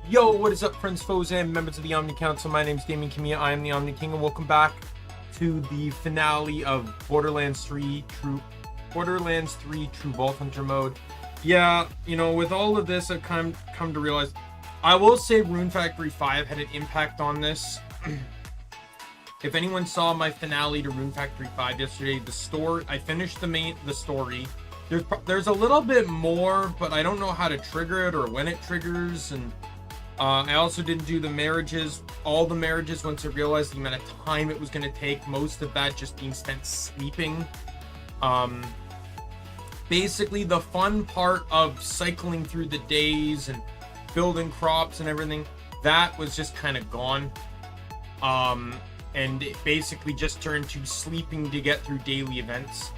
Yo, what is up, friends, foes, and members of the Omni Council? My name is Daimien Kamiya, I am the Omni King, and welcome back to the finale of Borderlands 3 True Vaulthunter mode. Yeah, you know, with all of this, I've come to realize, I will say Rune Factory 5 had an impact on this. If anyone saw my finale to Rune Factory 5 yesterday, I finished the story. There's a little bit more, but I don't know how to trigger it or when it triggers, and I also didn't do the marriages, all the marriages, once I realized the amount of time it was going to take, most of that just being spent sleeping. Basically, the fun part of cycling through the days and building crops and everything, that was just kind of gone. And it basically just turned to sleeping to get through daily events.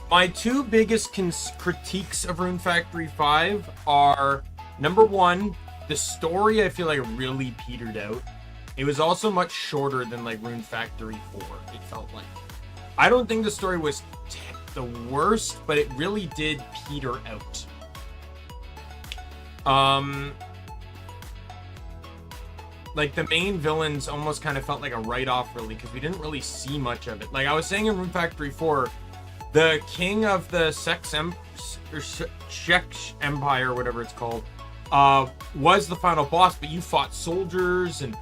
My two biggest critiques of Rune Factory 5 are, number one, the story I feel like really petered out. It was also much shorter than like Rune Factory 4, it felt like. I don't think the story was the worst, but it really did peter out. Like the main villains almost kind of felt like a write-off, really, because we didn't really see much of it. Like I was saying in Rune Factory 4, the king of the Czech Empire, whatever it's called, was the final boss, but you fought soldiers and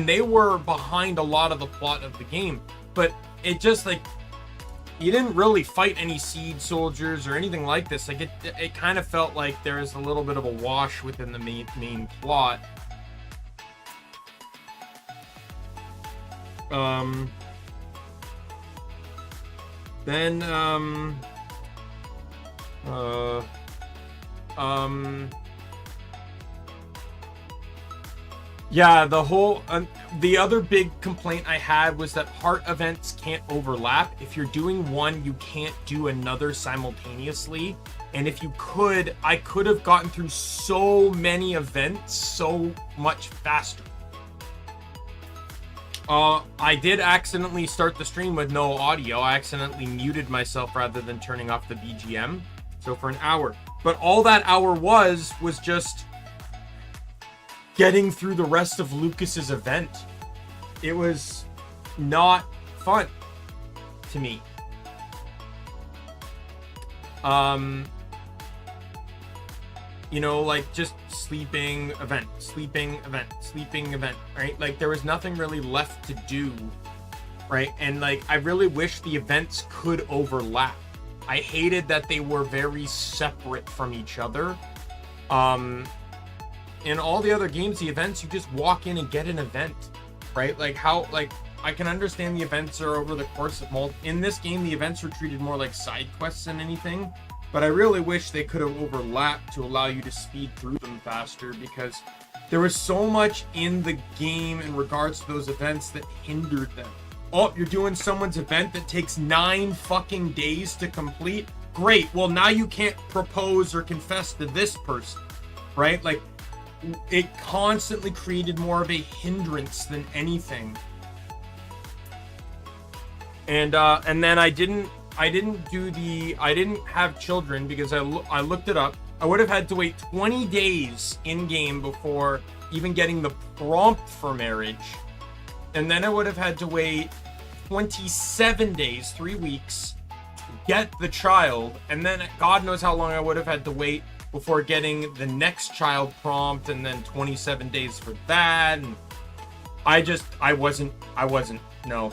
they were behind a lot of the plot of the game. But it just, like, you didn't really fight any siege soldiers or anything like this. Like it kind of felt like there was a little bit of a wash within the main plot. Yeah, the other big complaint I had was that heart events can't overlap. If you're doing one, you can't do another simultaneously. And if you could, I could have gotten through so many events so much faster. I did accidentally start the stream with no audio. I accidentally muted myself rather than turning off the BGM. So for an hour. But all that hour was just getting through the rest of Lucas's event. It was not fun to me. You know, like just sleeping event, right? Like there was nothing really left to do, right? And like I really wish the events could overlap. I hated that they were very separate from each other. In all the other games, the events, you just walk in and get an event, right? Like I can understand the events are over the course of in this game, the events were treated more like side quests than anything. But I really wish they could have overlapped to allow you to speed through them faster, because there was so much in the game in regards to those events that hindered them. Oh, you're doing someone's event that takes 9 fucking days to complete? Great, well now you can't propose or confess to this person, right? Like, it constantly created more of a hindrance than anything. And then I didn't have children because I looked it up. I would have had to wait 20 days in game before even getting the prompt for marriage. And then I would have had to wait 27 days, 3 weeks, to get the child. And then God knows how long I would have had to wait before getting the next child prompt, and then 27 days for that. And I wasn't, no.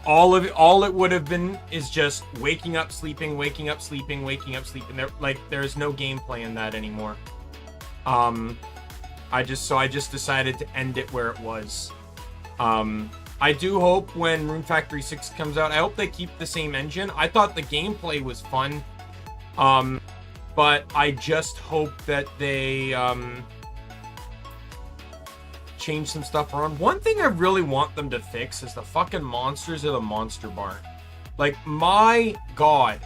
All it would have been is just waking up, sleeping, waking up, sleeping, waking up, sleeping. There's no gameplay in that anymore. I just decided to end it where it was. I do hope when Rune Factory 6 comes out, I hope they keep the same engine. I thought the gameplay was fun. But I just hope that they change some stuff around. One thing I really want them to fix is the fucking monsters of the monster barn. Like, my god,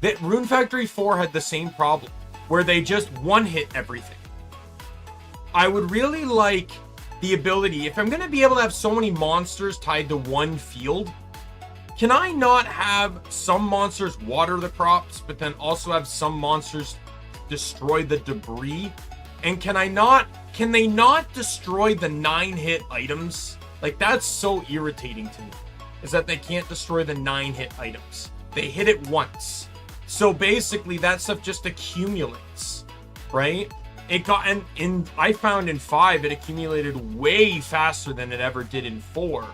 that Rune Factory 4 had the same problem where they just one-hit everything. I would really like the ability, if I'm gonna be able to have so many monsters tied to one field, can I not have some monsters water the crops, but then also have some monsters destroy the debris And can they not destroy the 9-hit items? Like, that's so irritating to me, is that they can't destroy the 9-hit items. They hit it once. So basically that stuff just accumulates, right? It got, and I found in 5 it accumulated way faster than it ever did in 4.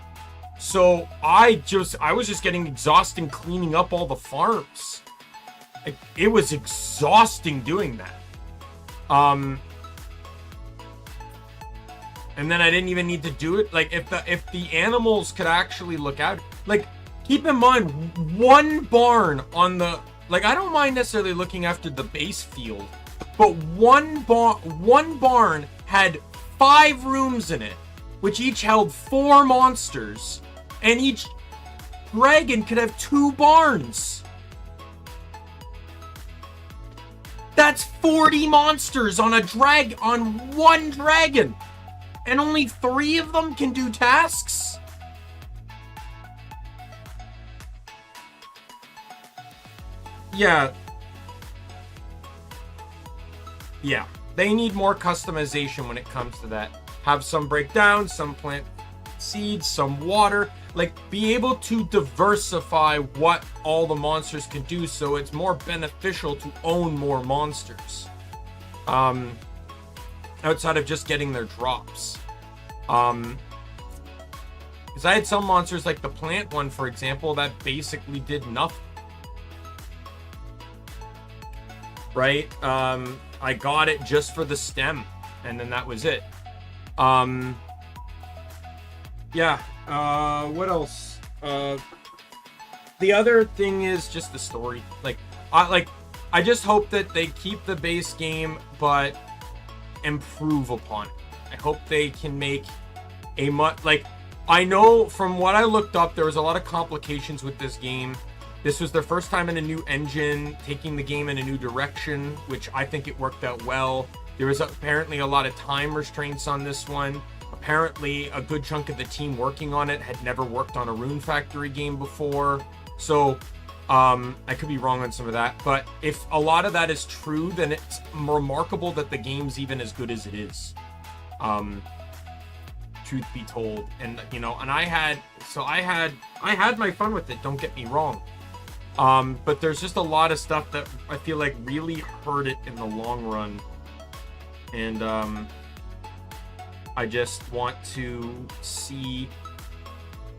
So I was just getting exhausted cleaning up all the farms. It was exhausting doing that. And then I didn't even need to do it. Like, if the animals could actually look out, like, keep in mind, one barn on the, like, I don't mind necessarily looking after the base field, but one barn had 5 rooms in it, which each held 4 monsters, and each dragon could have 2 barns. That's 40 monsters on one dragon. And only 3 of them can do tasks? Yeah. Yeah. They need more customization when it comes to that. Have some breakdown, some plant seeds, some water. Like, be able to diversify what all the monsters can do so it's more beneficial to own more monsters. Outside of just getting their drops. Because I had some monsters like the plant one, for example, that basically did nothing. Right? I got it just for the stem, and then that was it. Yeah. What else? The other thing is just the story. I just hope that they keep the base game, but improve upon it. I hope they can make a I know from what I looked up, there was a lot of complications with this game. This was their first time in a new engine, taking the game in a new direction, which I think it worked out well. There was apparently a lot of time restraints on this one. Apparently, a good chunk of the team working on it had never worked on a Rune Factory game before. So, I could be wrong on some of that. But if a lot of that is true, then it's remarkable that the game's even as good as it is. Truth be told. And, you know, and I had my fun with it, don't get me wrong. But there's just a lot of stuff that I feel like really hurt it in the long run. And, I just want to see...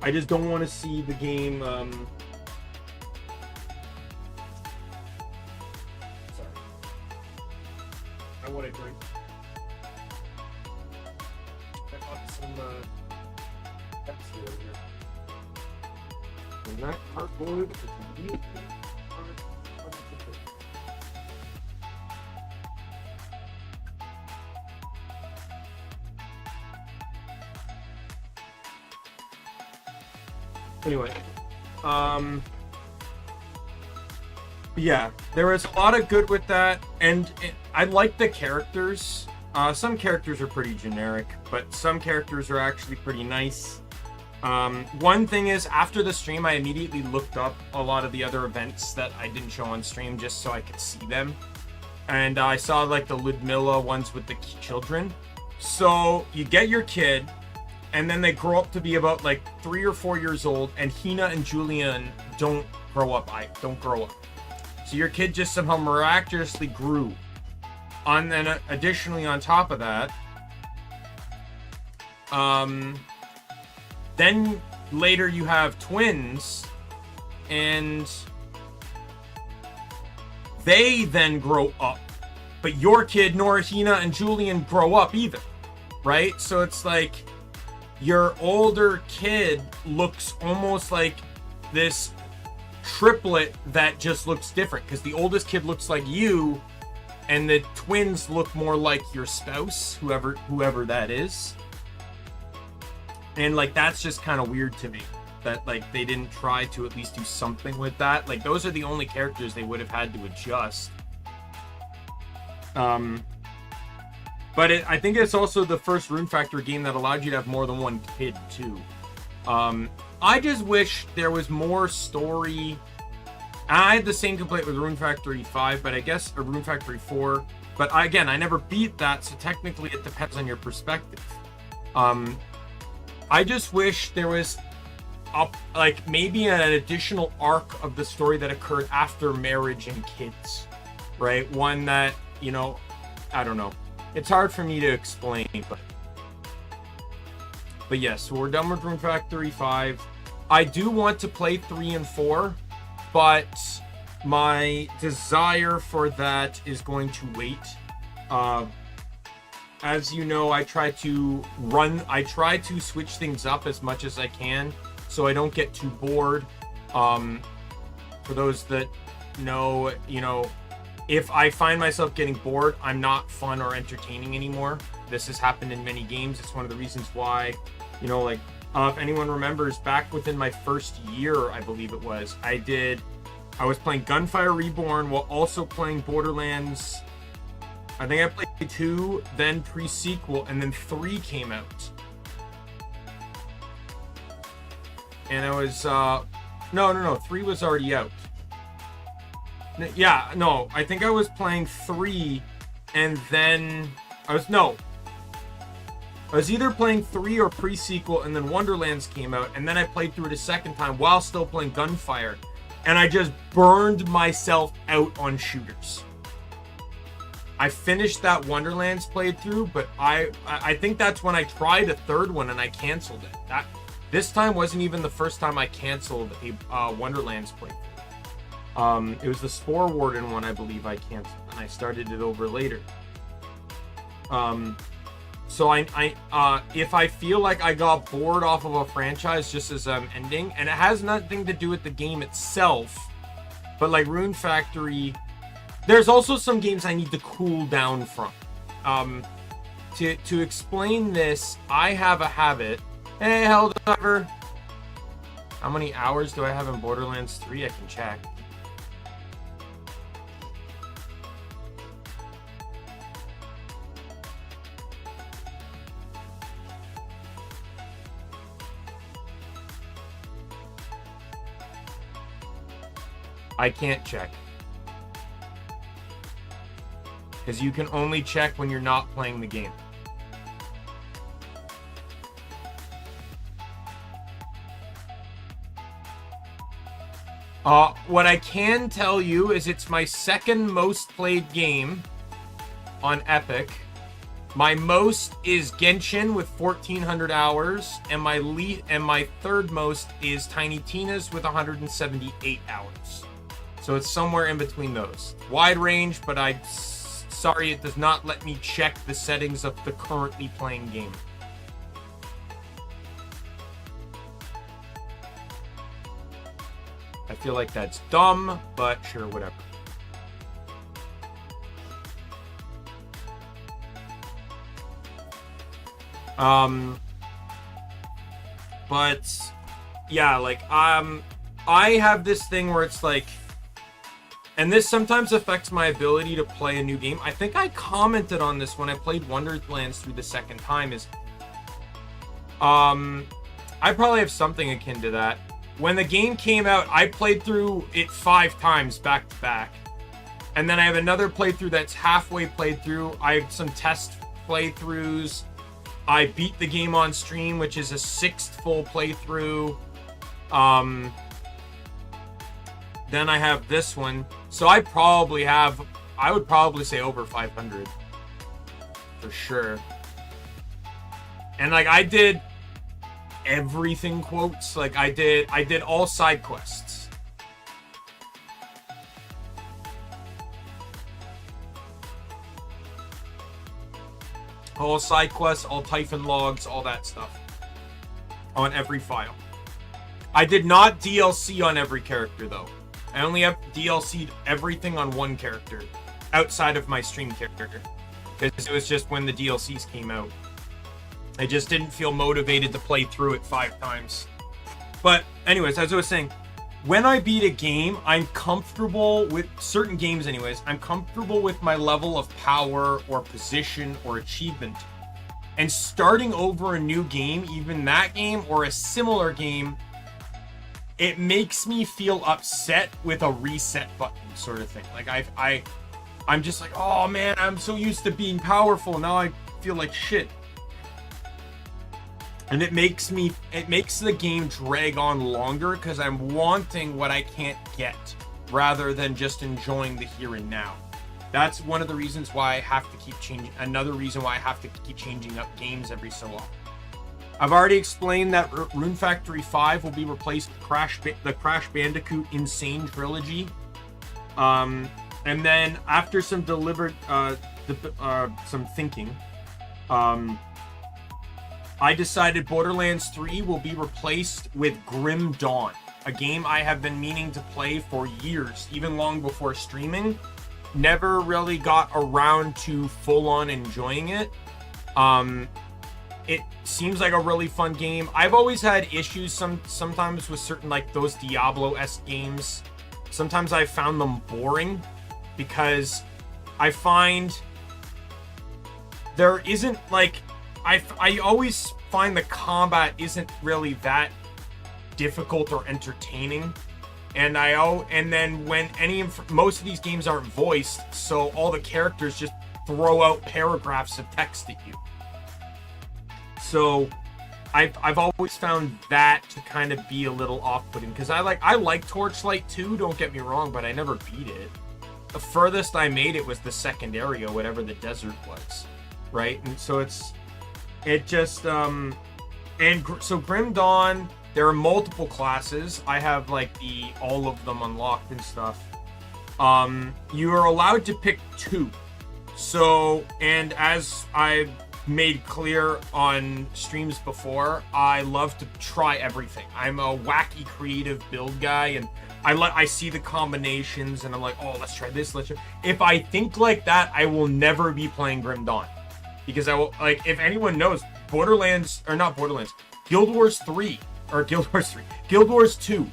I just don't want to see the game, Sorry. I want to drink. I got some, Pepsi over here. And that cardboard is really hard. Anyway, yeah, there was a lot of good with that, and I like the characters. Some characters are pretty generic, but some characters are actually pretty nice. One thing is, after the stream, I immediately looked up a lot of the other events that I didn't show on stream just so I could see them. And I saw, like, the Ludmilla ones with the children. So, you get your kid, and then they grow up to be about, like, 3 or 4 years old, and Hina and Julian don't grow up. So your kid just somehow miraculously grew. And then, additionally, on top of that, then later you have twins, and they then grow up. But your kid, nor Hina and Julian, grow up either, right? So it's like your older kid looks almost like this triplet that just looks different, because the oldest kid looks like you, and the twins look more like your spouse, whoever that is. And, like, that's just kind of weird to me, that, like, they didn't try to at least do something with that. Like, those are the only characters they would have had to adjust. But I think it's also the first Rune Factory game that allowed you to have more than one kid, too. I just wish there was more story I had the same complaint with Rune Factory 5, but I guess, or Rune Factory 4. But again, I never beat that, so technically it depends on your perspective. I just wish there was like maybe an additional arc of the story that occurred after marriage and kids, right? One that, you know, I don't know. It's hard for me to explain, but yes, so we're done with Rune Factory 5. I do want to play 3 and 4, but my desire for that is going to wait. As you know, I try to switch things up as much as I can so I don't get too bored. For those that know, you know, if I find myself getting bored, I'm not fun or entertaining anymore. This has happened in many games. It's one of the reasons why, you know, like, if anyone remembers, back within my first year, I believe it was, I was playing Gunfire Reborn while also playing Borderlands. I think I played 2, then pre-sequel, and then 3 came out. And I was, no, 3 was already out. Yeah, no, I think I was playing 3, and then, I was either playing 3 or pre-sequel, and then Wonderlands came out, and then I played through it a second time while still playing Gunfire. And I just burned myself out on shooters. I finished that Wonderlands playthrough, but I think that's when I tried a third one and I canceled it. This time wasn't even the first time I canceled a Wonderlands playthrough. It was the Spore Warden one, I believe, I canceled, and I started it over later. So if I feel like I got bored off of a franchise just as I'm ending, and it has nothing to do with the game itself, but like Rune Factory, there's also some games I need to cool down from. To explain this, I have a habit. Hey, Helldiver. How many hours do I have in Borderlands 3? I can check. I can't check. Because you can only check when you're not playing the game. What I can tell you is it's my second most played game on Epic. My most is Genshin with 1,400 hours, and my third most is Tiny Tina's with 178 hours. So it's somewhere in between those. Wide range, but sorry, it does not let me check the settings of the currently playing game. I feel like that's dumb, but sure, whatever. But yeah, like, I have this thing where it's like, and this sometimes affects my ability to play a new game. I think I commented on this when I played Wonderlands through the second time, is I probably have something akin to that. When the game came out, I played through it 5 times back to back. And then I have another playthrough that's halfway played through. I have some test playthroughs. I beat the game on stream, which is a 6th full playthrough. Then I have this one. So I would probably say over 500. For sure. And like, I did everything, quotes. Like, I did all side quests. All side quests, all Typhon logs, all that stuff. On every file. I did not DLC on every character, though. I only have DLC'd everything on one character. Outside of my stream character. Because it was just when the DLCs came out. I just didn't feel motivated to play through it 5 times. But anyways, as I was saying, when I beat a game, I'm comfortable with certain games anyways. I'm comfortable with my level of power or position or achievement. And starting over a new game, even that game or a similar game, it makes me feel upset with a reset button sort of thing. Like I'm just like, oh man, I'm so used to being powerful. Now I feel like shit. And it makes the game drag on longer because I'm wanting what I can't get rather than just enjoying the here and now. That's one of the reasons why I have to keep changing. Another reason why I have to keep changing up games every so often. I've already explained that Rune Factory 5 will be replaced with the Crash Bandicoot Insane Trilogy. And then after some some thinking, I decided Borderlands 3 will be replaced with Grim Dawn, a game I have been meaning to play for years, even long before streaming. Never really got around to full-on enjoying it. It seems like a really fun game. I've always had issues sometimes with certain, like, those Diablo-esque games. Sometimes I found them boring because I find there isn't, like, I always find the combat isn't really that difficult or entertaining. And then when most of these games aren't voiced, so all the characters just throw out paragraphs of text at you. So I've always found that to kind of be a little off-putting, because I like Torchlight 2, don't get me wrong, but I never beat it. The furthest I made it was the second area, whatever the desert was, right? And so so Grim Dawn, there are multiple classes. I have like all of them unlocked and stuff. You are allowed to pick 2. So, and as I've made clear on streams before, I love to try everything. I'm a wacky creative build guy, and I see the combinations and I'm like, oh, let's try this, let's try. If I think like that, I will never be playing Grim Dawn. Because I will, like, if anyone knows, Guild Wars 3, or Guild Wars 2,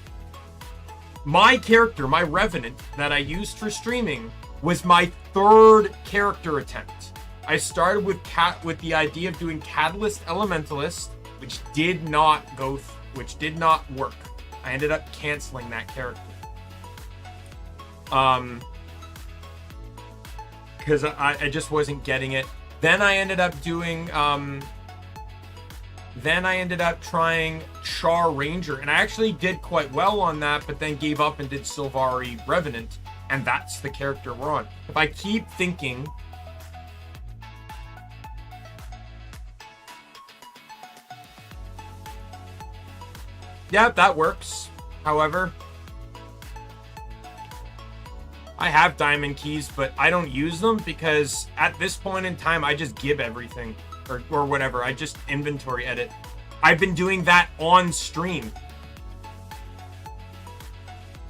my character, my Revenant, that I used for streaming, was my 3rd character attempt. I started with the idea of doing Catalyst Elementalist, which did not work. I ended up canceling that character. Because I just wasn't getting it. Then I ended up doing, trying Char Ranger, and I actually did quite well on that, but then gave up and did Sylvari Revenant, and that's the character we're on. If I keep thinking, yeah, that works. However, I have diamond keys, but I don't use them because at this point in time, I just give everything or whatever. I just inventory edit. I've been doing that on stream.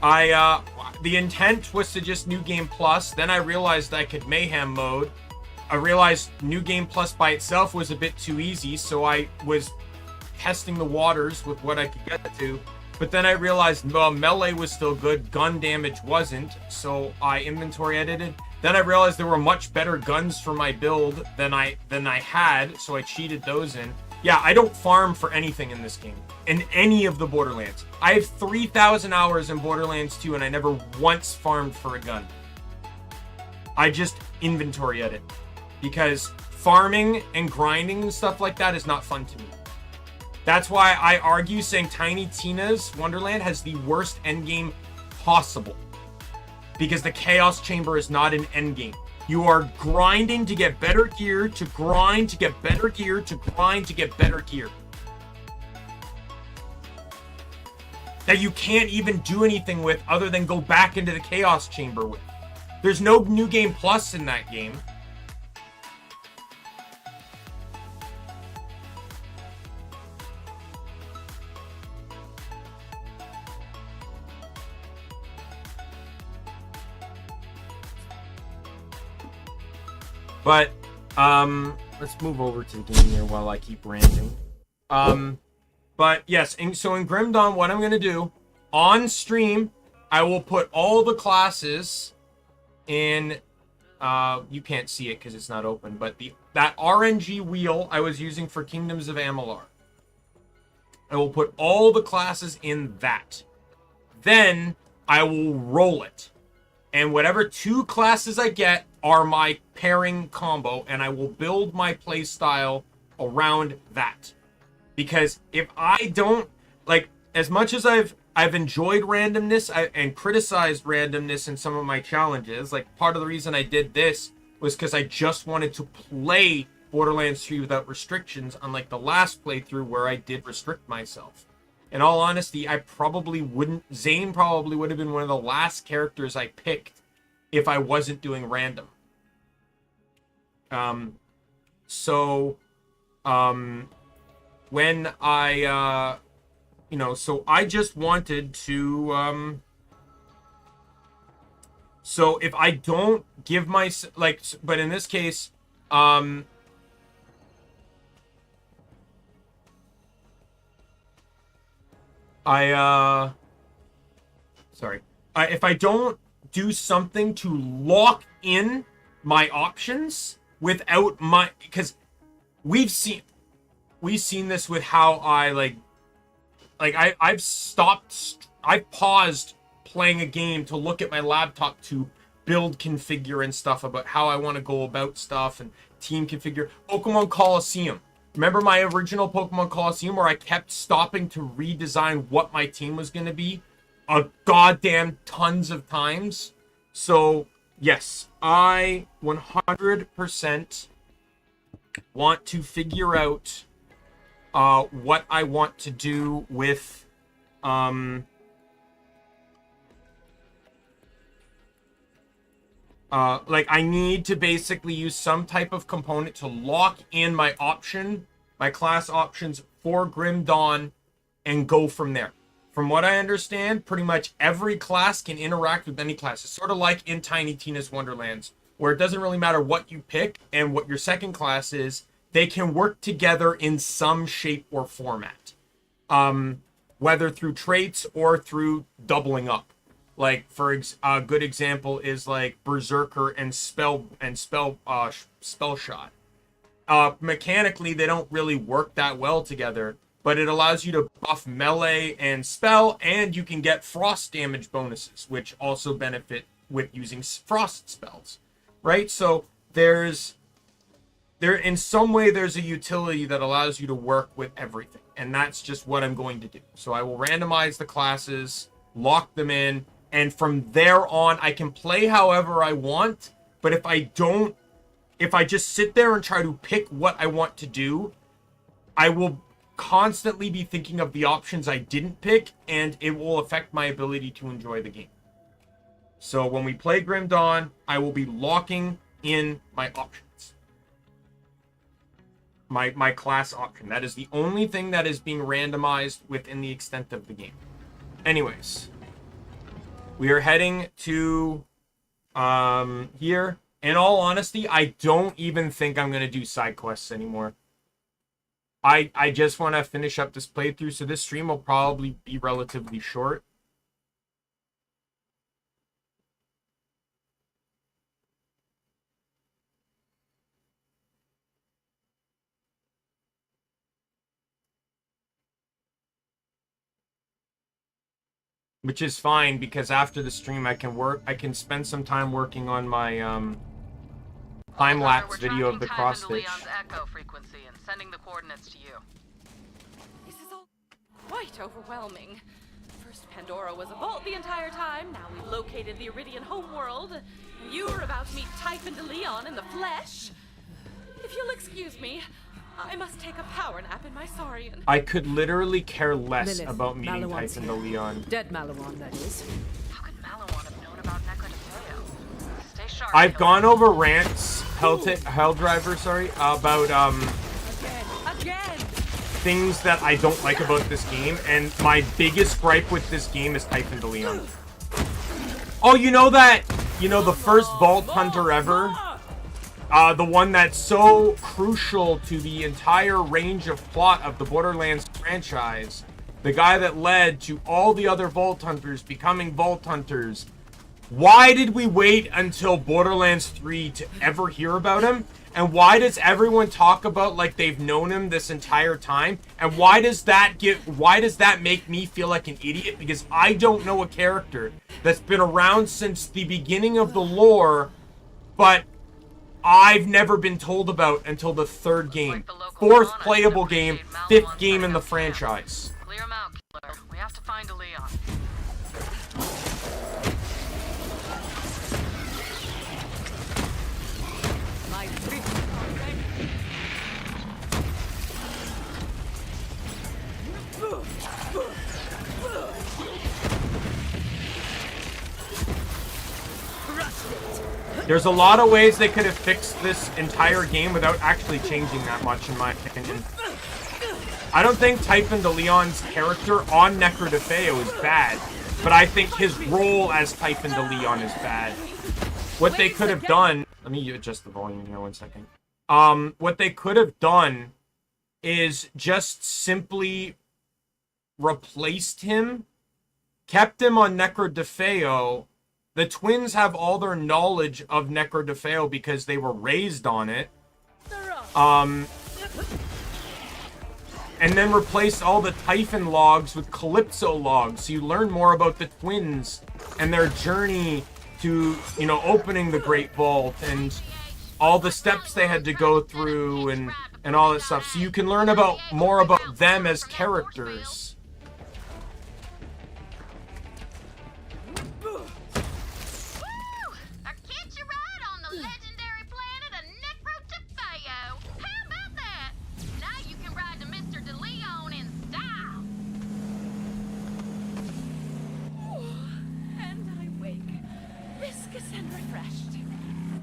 The intent was to just New Game Plus. Then I realized I could Mayhem mode. I realized New Game Plus by itself was a bit too easy, so I was testing the waters with what I could get to. But then I realized melee was still good, gun damage wasn't, so I inventory edited. Then I realized there were much better guns for my build than I had, so I cheated those in. Yeah, I don't farm for anything in this game, in any of the Borderlands. I have 3,000 hours in Borderlands 2, and I never once farmed for a gun. I just inventory edit, because farming and grinding and stuff like that is not fun to me. That's why I argue saying Tiny Tina's Wonderland has the worst endgame possible. Because the Chaos Chamber is not an endgame. You are grinding to get better gear, to grind to get better gear, to grind to get better gear. That you can't even do anything with other than go back into the Chaos Chamber with. There's no New Game Plus in that game. But, let's move over to the game here while I keep ranting. But yes, so in Grim Dawn, what I'm going to do, on stream, I will put all the classes in, you can't see it because it's not open, but that RNG wheel I was using for Kingdoms of Amalur. I will put all the classes in that. then I will roll it. And whatever 2 classes I get are my pairing combo, and I will build my play style around that. Because if I don't, like, as much as I've enjoyed randomness and criticized randomness in some of my challenges, like, part of the reason I did this was because I just wanted to play Borderlands 3 without restrictions, unlike the last playthrough where I did restrict myself. In all honesty, Zane probably would have been one of the last characters I picked if I wasn't doing random. When I, so I just wanted to, so if I don't give my, like, but in this case, if I don't do something to lock in my options without my, because we've seen this with how I've paused playing a game to look at my laptop to build configure and stuff about how I want to go about stuff and team configure. Pokemon Coliseum. Remember my original Pokemon Coliseum where I kept stopping to redesign what my team was going to be a goddamn tons of times? So, yes, I 100% want to figure out what I want to do with like, I need to basically use some type of component to lock in my class options for Grim Dawn, and go from there. From what I understand, pretty much every class can interact with any class. It's sort of like in Tiny Tina's Wonderlands, where it doesn't really matter what you pick and what your second class is, they can work together in some shape or format. Whether through traits or through doubling up. Like, for a good example is like Berserker and Spell Shot. Mechanically, they don't really work that well together, but it allows you to buff melee and spell, and you can get frost damage bonuses, which also benefit with using frost spells, right? So in some way, there's a utility that allows you to work with everything, and that's just what I'm going to do. So I will randomize the classes, lock them in, and from there on, I can play however I want, but if I just sit there and try to pick what I want to do, I will constantly be thinking of the options I didn't pick, and it will affect my ability to enjoy the game. So when we play Grim Dawn, I will be locking in my options. My class option. That is the only thing that is being randomized within the extent of the game. Anyways, we are heading to here. In all honesty, I don't even think I'm going to do side quests anymore. I just want to finish up this playthrough, so this stream will probably be relatively short. Which is fine, because after the stream I can spend some time working on my time-lapse video of the cross-stitch. Echo frequency and sending the coordinates to you. This is all quite overwhelming. First Pandora was a vault the entire time, now we've located the Iridian homeworld. You were about to meet Typhon de Leon in the flesh. If you'll excuse me, I must take a power nap in my Saurian. I could literally care less about meeting Typhon de Leon. Dead Malawan, that is. How could Malawan have known about Neko de Feo? Stay sharp. I've gone over rants, Helldriver, about Again. things that I don't like about this game, and my biggest gripe with this game is Typhon de Leon. Oh, the first Vaulthunter ever? The one that's so crucial to the entire range of plot of the Borderlands franchise. The guy that led to all the other Vault Hunters becoming Vault Hunters. Why did we wait until Borderlands 3 to ever hear about him? And why does everyone talk about like they've known him this entire time? And why does that make me feel like an idiot? Because I don't know a character that's been around since the beginning of the lore, but I've never been told about until the 3rd game. 4th playable game, 5th game in the franchise. Clear him out, killer. We have to find a Leon. There's a lot of ways they could have fixed this entire game without actually changing that much, in my opinion. I don't think Typhon DeLeon's character on Necrodefeo is bad, but I think his role as Typhon DeLeon is bad. What they could have done... Let me adjust the volume here 1 second. What they could have done is just simply replaced him, kept him on Necrodefeo. The twins have all their knowledge of Necrodefeo because they were raised on it. And then replace all the Typhon logs with Calypso logs, so you learn more about the twins and their journey to, you know, opening the Great Vault and all the steps they had to go through and all that stuff. So you can learn more about them as characters. And refreshed.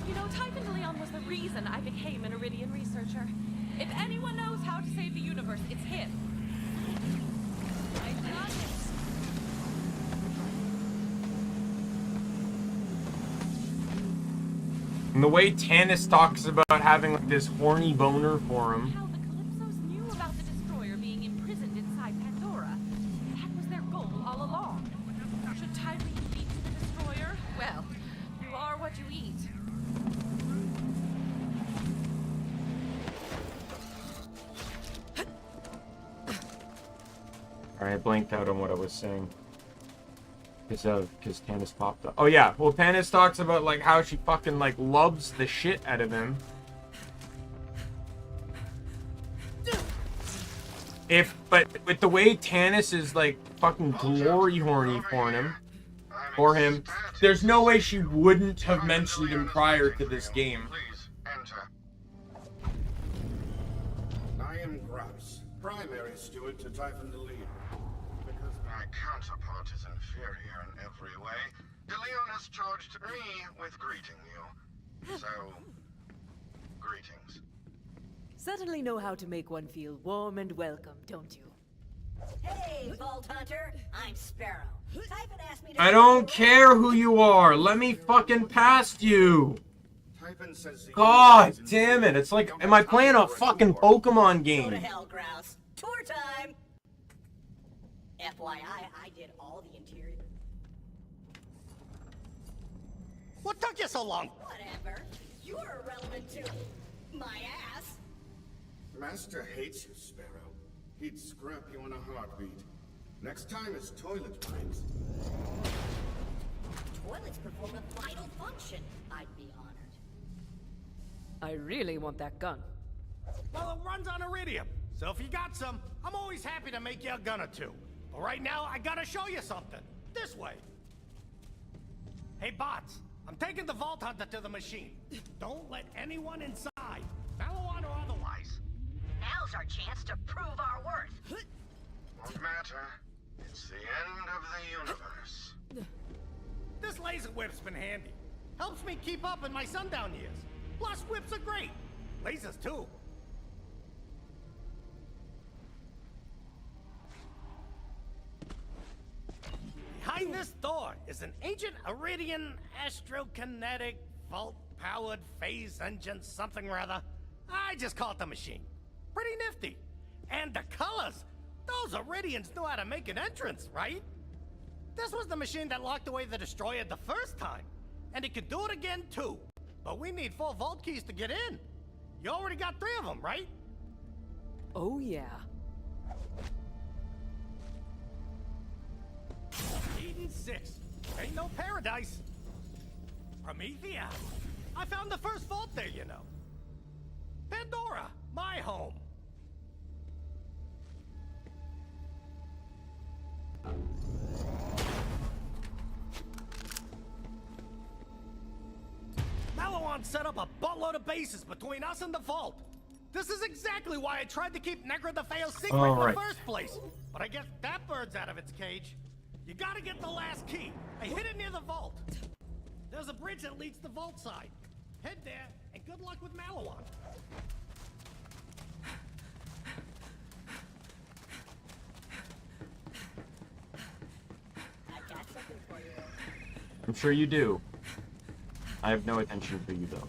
You know, Typhon DeLeon was the reason I became an Iridian researcher. If anyone knows how to save the universe, it's him. I got it. And the way Tannis talks about having like this horny boner for him. How the Calypsos knew about the destroyer being imprisoned inside Pandora. That was their goal all along. Should Tyreen lead to the destroyer? Well, you are what you eat. Alright, I blanked out on what I was saying. Because Tannis popped up. Oh yeah, well Tannis talks about like how she fucking like loves the shit out of him. But with the way Tannis is like fucking glory horny for him, there's no way she wouldn't have mentioned him prior to this game. Please enter. I am Grouse, primary steward to Typhon DeLeon. Because my counterpart is inferior in every way, DeLeon has charged me with greeting you. So, greetings. Certainly know how to make one feel warm and welcome, don't you? Hey, Vaulthunter, I'm Sparrow. Typhon asked me to... I don't care who you are. Let me fucking past you. Typhon says the God damn it. It's like, am I playing a fucking Pokemon Go game? to hell, Grouse. Tour time! FYI, I did all the interior... What took you so long? Whatever. You're irrelevant too. My ass. Master hates you, Sparrow. He'd scrap you in a heartbeat. Next time his toilet breaks. Toilets perform a vital function. I'd be honored. I really want that gun. Well, it runs on iridium. So if you got some, I'm always happy to make you a gun or two. But right now, I gotta show you something. This way. Hey, bots. I'm taking the Vaulthunter to the machine. Don't let anyone inside. Malawan or otherwise. Now's our chance to prove our worth. Won't matter. It's the end of the universe. This laser whip's been handy. Helps me keep up in my sundown years. Plus, whips are great. Lasers, too. Behind this door is an ancient Iridian astrokinetic vault-powered phase engine something or other. I just call it the machine. Pretty nifty. And the colors! Those Iridians know how to make an entrance, right? This was the machine that locked away the destroyer the first time. And it could do it again, too. But we need 4 vault keys to get in. You already got 3 of them, right? Oh, yeah. Eden 6. Ain't no paradise. Promethea. I found the first vault there, you know. Pandora, my home. Malawan set up a buttload of bases between us and the vault. This is exactly why I tried to keep Negra the Fail's secret in the first place. But I guess that bird's out of its cage. You gotta get the last key. I hid it near the vault. There's a bridge that leads to the vault side. Head there, and good luck with Malawan. I'm sure you do. I have no attention for you, though.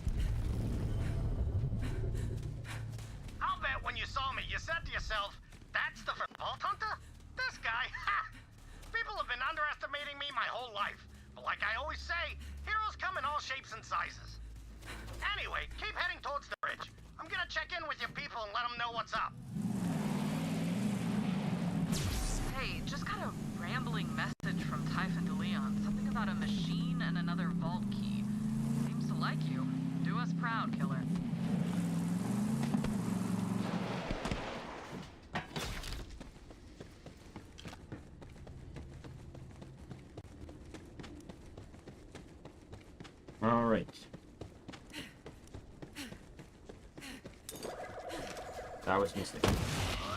I'll bet when you saw me, you said to yourself, that's the Vaulthunter? This guy? Ha! People have been underestimating me my whole life. But like I always say, heroes come in all shapes and sizes. Anyway, keep heading towards the bridge. I'm gonna check in with your people and let them know what's up. Hey, just got a rambling message from Typhon de Leon. Something about a machine and another vault key. Seems to like you. Do us proud, killer. All right. That was a mistake. I've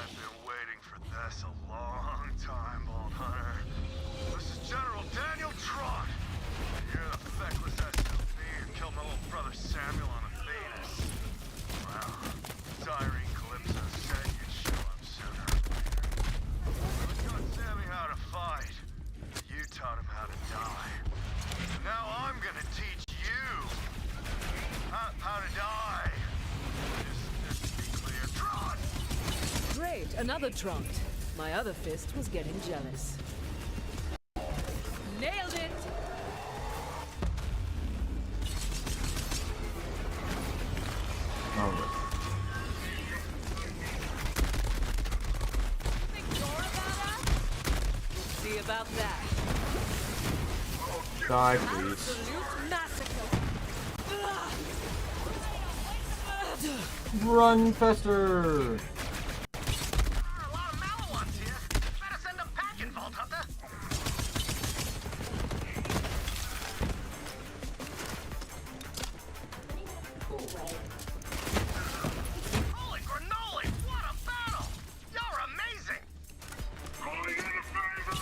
been waiting for this a long time, Vaulthunter. This is General Daniel Trot. You're the feckless SOB who killed my little brother Samuel on a Venus. Well, Cyrene Calypso said you'd show up sooner or later. I taught Sammy how to fight. You taught him how to die. And now I'm gonna teach you how to die. Just to be clear, Trot! Great, another trumped. My other fist was getting jealous. Nailed it! All right. Think you're about us? We'll see about that. Die, please. Absolute massacre! Run, Fester! There are a lot of Malawans here. Better send them packing, Vaulthunter. Holy granola! What a battle! You're amazing! Calling in a favor!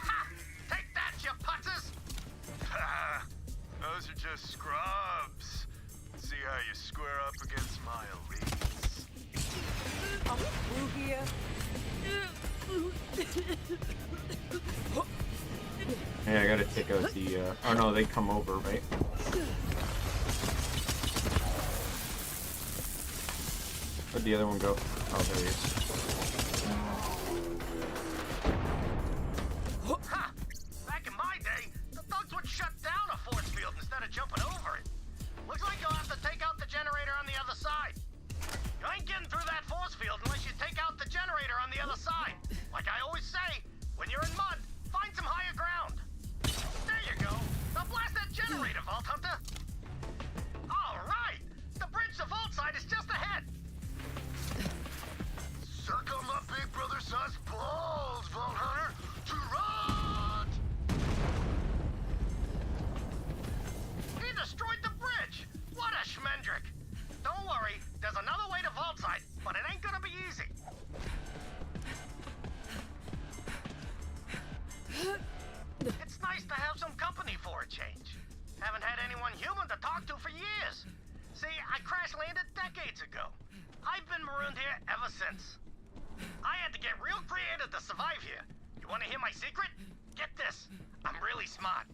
Ha! Take that, you putzes! Ha! Those are just scrubs. See how you square up against my elites. Are we through here? Hey, I gotta take out the, oh no, they come over, right? Where'd the other one go? Oh, there he is. Ha! Back in my day, the thugs would shut down a force field instead of jumping over it. Looks like you'll have to take out the generator on the other side. You ain't getting through that force field unless you take out the generator on the other side. Like I always say, when you're in mud, find some higher ground. There you go. Now blast that generator, Vaulthunter. All right. The bridge to vault side is just ahead. Suck on my big brother-sized balls, Vaulthunter! To rot! He destroyed the bridge. What a schmendrick. Don't worry, there's another way to vault side, but it ain't gonna be easy. It's nice to have some company for a change. Haven't had anyone human to talk to for years. See, I crash landed decades ago. I've been marooned here ever since. I had to get real creative to survive here. You want to hear my secret? Get this. I'm really smart.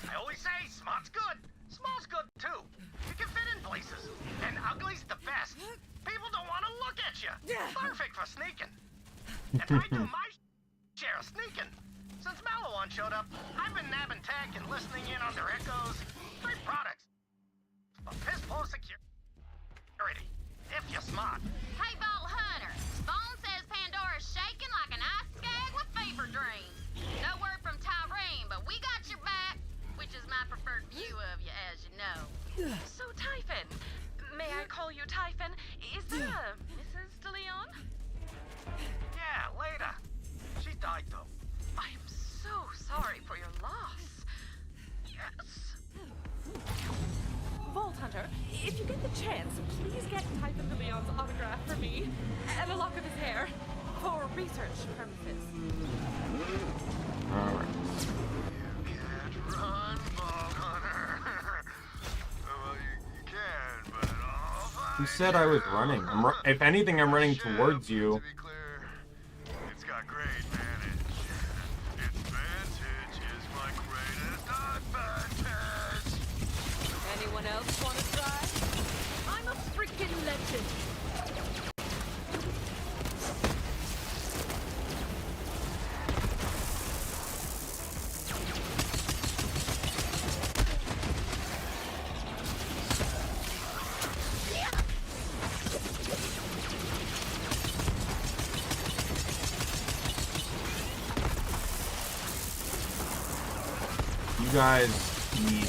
I always say smart's good. Small's good too. You can fit in places. And ugly's the best. People don't want to look at you. Perfect for sneaking. And I do my share of sneaking. Since Malawan showed up, I've been nabbing tech and listening in on their echoes. Great products. But piss poor security. If you're smart. Hey, Vaulthunter. Phone says Pandora's shaking like an ice skag with fever dreams. No word from Tyrene, but we got your back, which is my preferred view of you, as you know. So, Typhon, may I call you Typhon? Is there a Mrs. DeLeon? Yeah, later. She died though. I'm so sorry for your loss. Yes. Vaulthunter, if you get the chance, please get Typhon DeLeon's autograph for me and a lock of his hair for research purposes. Alright. You can't run, Vaulthunter. Well, you can, but all Who said I was running? If anything, I'm running towards you. To be clear, it's got great advantage. Its advantage is my greatest advantage. Anyone else want to try? I'm a freaking legend. You guys need.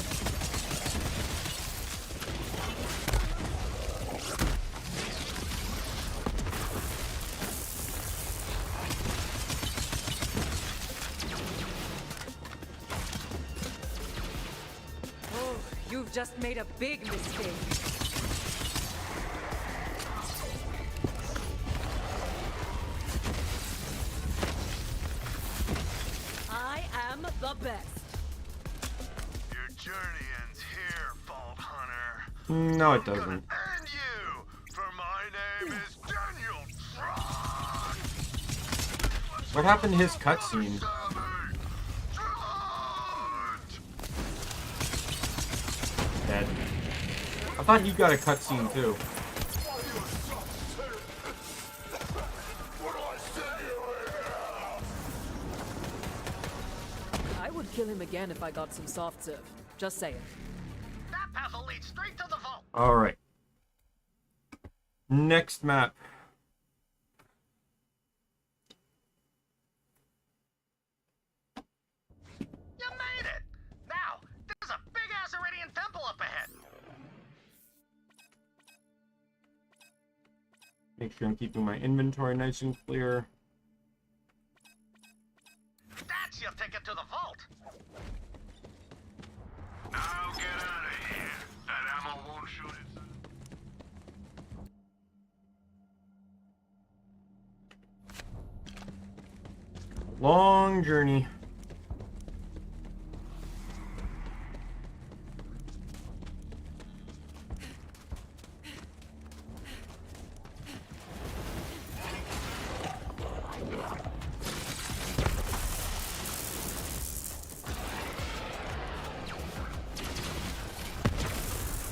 Oh, you've just made a big mistake. I am the best. Your journey ends here, Vaulthunter. No, it doesn't. And you, for my name is Daniel Tron. What happened to his cutscene? Dead. I thought he got a cutscene too. I would kill him again if I got some soft serve. Just saying. That path will lead straight to the vault. Alright. Next map. You made it. Now, there's a big-ass Iridian temple up ahead. Make sure I'm keeping my inventory nice and clear. That's your ticket to the vault. Now get out of here. That ammo won't shoot it. Long journey.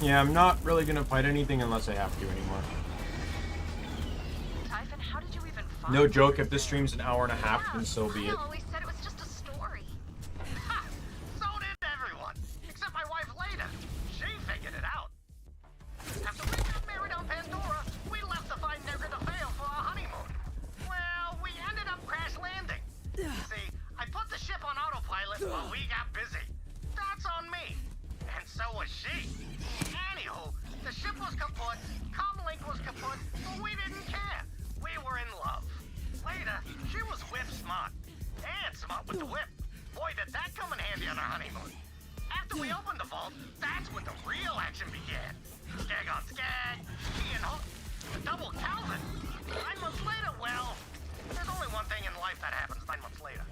Yeah, I'm not really gonna fight anything unless I have to anymore. Typhon, how did you even find No joke, if this stream's an hour and a half, then so be it. I always said it was just a story. Ha! So did everyone, except my wife Leda. She figured it out. After we got married on Pandora, we left to find Negra de Fail for our honeymoon. Well, we ended up crash landing. See, I put the ship on autopilot while we got busy. That's on me. And so was she. Anywho, the ship was kaput, comlink was kaput, but we didn't care. We were in love. Later, she was whip smart. And smart with the whip. Boy, did that come in handy on our honeymoon. After we opened the vault, that's when the real action began. Skag on skag, she and Hook, the double Calvin. 9 months later, well, there's only one thing in life that happens 9 months later.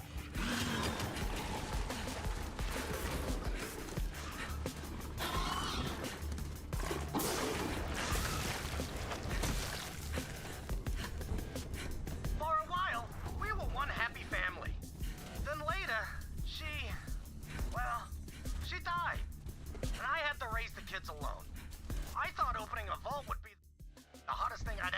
For a while, we were one happy family. Then later, she died. And I had to raise the kids alone. I thought opening a vault would be the hottest thing I'd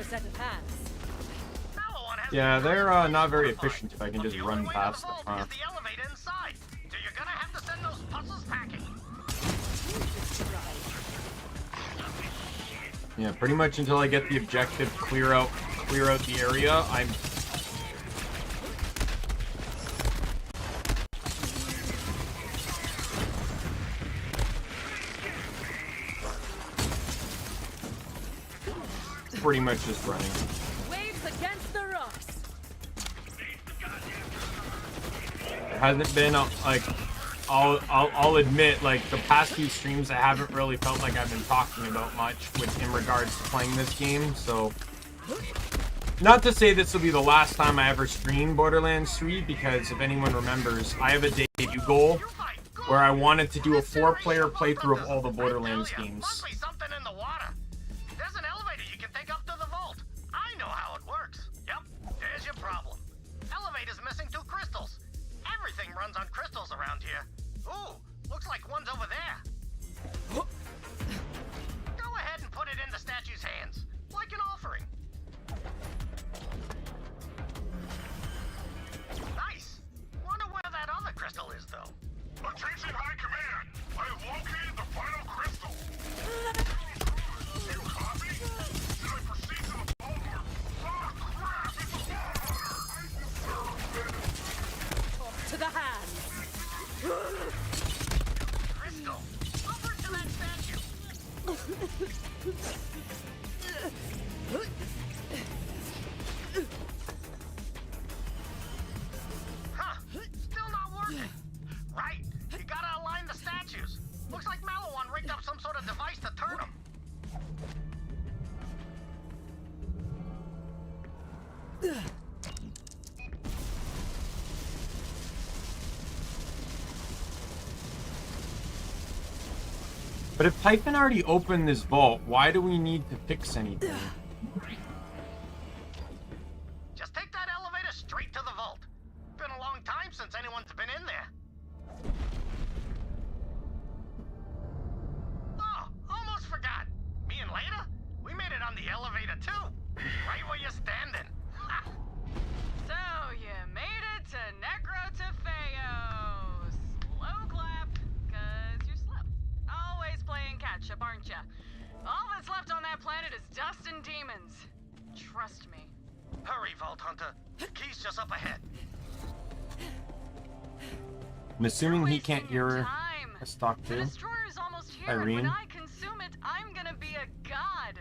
extra set of hands. Yeah, they're not very efficient if I can just run past them. Is the elevator inside? So you're gonna have to send those puzzles packing. Yeah, pretty much until I get the objective, clear out the area. I'm pretty much just running. Waves against the rocks. It hasn't been like I'll admit, like the past few streams I haven't really felt like I've been talking about much in regards to playing this game. So not to say this will be the last time I ever stream Borderlands 3, because if anyone remembers, I have a debut goal where I wanted to do a 4-player playthrough of all the Borderlands games. Must be something in the water. There's an elevator you can take up to the vault. I know how it works. Yep, there's your problem. Elevator's missing 2 crystals. Everything runs on crystals around here. Ooh, looks like one's over there. Go ahead and put it in the statue's hands, like an offering. Nice. Wonder where that other crystal is, though. Attention High Command! I have located the final crystal! You copy? Should I proceed to the vault or... Ah, crap! It's a Vaulthunter! To the hands. Crystal! Over to that statue! Huh, still not working. Right, you gotta align the statues. Looks like Malawan rigged up some sort of device to turn them. But if Typhon already opened this vault, why do we need to fix anything? Just take that elevator straight to the vault. Been a long time since anyone's been in there. Oh, almost forgot. Me and Leda, we made it on the elevator too. Right where you're standing. Ha. So, you made it to Necrotafeos. Slow clap, cause you're slow. Always playing catch-up, aren't ya? All that's left on that planet is dust and demons. Trust me. Hurry, Vaulthunter. The key's just up ahead. I'm assuming he can't Wasting your hear time. us talk The too. destroyer's almost here, and Irene? when I consume it, I'm gonna be a god.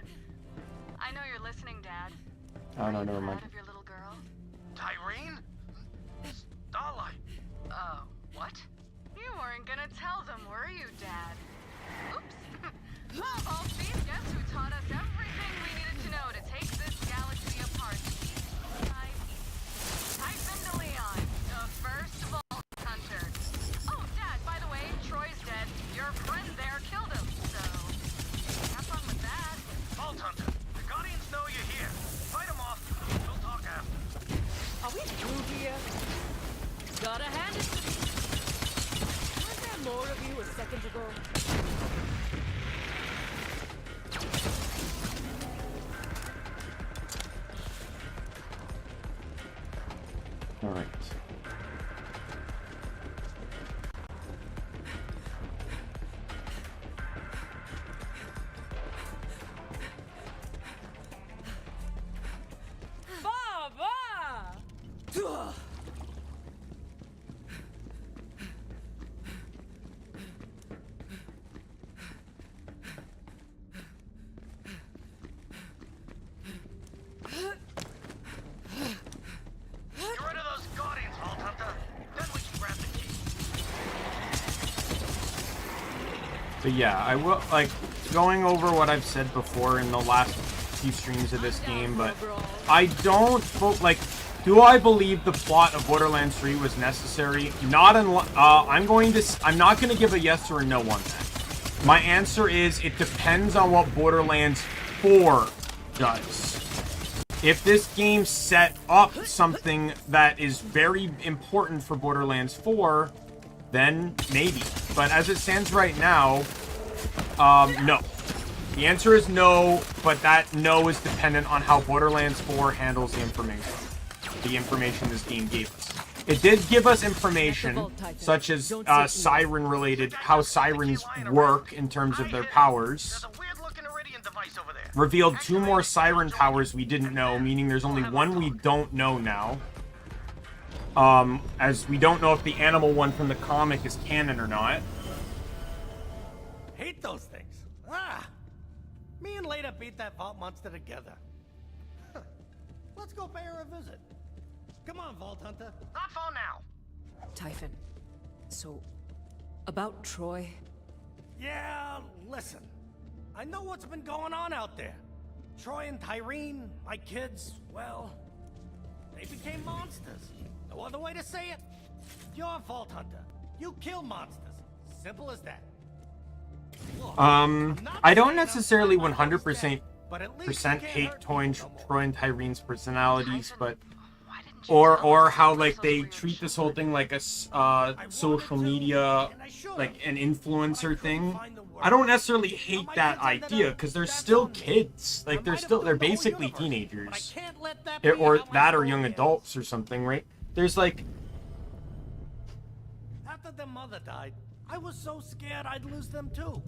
I know you're listening, Dad. Oh no, Are you never mind. proud of your little girl? Tyrene? Starlight. What? You weren't gonna tell them, were you, Dad? Oops. Well, Vaulthunter, guess who taught us everything we needed to know to take this galaxy apart? Typhon DeLeon, the first Vaulthunter. Oh, Dad, by the way, Troy's dead. Your friend there killed him, so have fun with that. Vaulthunter, the Guardians know you're here. Fight them off. We'll talk after. Are we through here? Gotta hand it to me. Was there more of you a second ago? All right. Baba! Get rid of those Guardians, Vaulthunter. Then we can grab the key. So yeah, I will, like, going over what I've said before in the last few streams of this game, but I don't, like, do I believe the plot of Borderlands 3 was necessary? Not unless, I'm not going to give a yes or a no on that. My answer is, it depends on what Borderlands 4 does. If this game set up something that is very important for Borderlands 4, then maybe. But as it stands right now, no. The answer is no, but that no is dependent on how Borderlands 4 handles the information this game gave us. It did give us information, such as siren-related, how sirens work in terms of their powers. Revealed 2 more siren powers we didn't know, meaning there's only one we don't know now. As we don't know if the animal one from the comic is canon or not. Hate those things. Me and Leda beat that vault monster together. Let's go pay her a visit. Come on, Vaulthunter. Not for now. Typhon. So, about Troy? Yeah, listen. I know what's been going on out there. Troy and Tyreen, my kids, well, they became monsters. No other way to say it. You're a Vaulthunter. You kill monsters. Simple as that. Look, I don't necessarily 100% hate Troy and Tyreen's personalities, but or how like they treat this whole thing like a social media, like an influencer thing. I don't necessarily hate that idea because they're still kids. Like they're basically teenagers, or young adults or something, right? There's like, after their mother died, I was so scared I'd lose them too.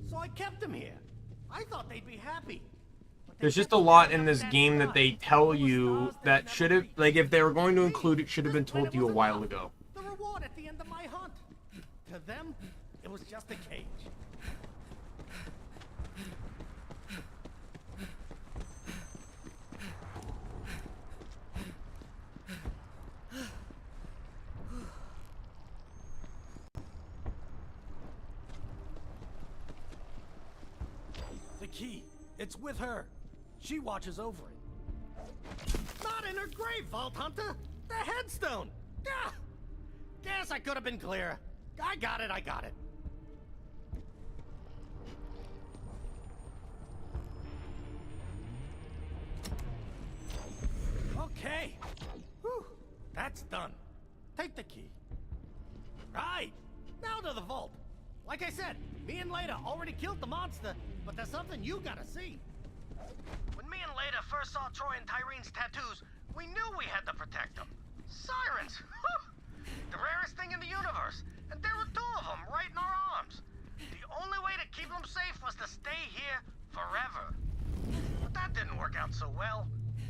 So I kept them here. I thought they'd be happy. There's just a lot in this game that they tell you that should have, like, if they were going to include it, should have been told to you a while ago. The reward at the end of my hunt. To them, it was just a cage. The key. It's with her. She watches over it. Not in her grave, Vaulthunter! The headstone! Gah! Guess I could have been clearer. I got it. Okay. Whew. That's done. Take the key. Right. Now to the vault. Like I said, me and Leda already killed the monster, but there's something you gotta see. When me and Leda first saw Troy and Tyreen's tattoos, we knew we had to protect them. Sirens! The rarest thing in the universe. And there were 2 of them right in our arms. The only way to keep them safe was to stay here forever. But that didn't work out so well.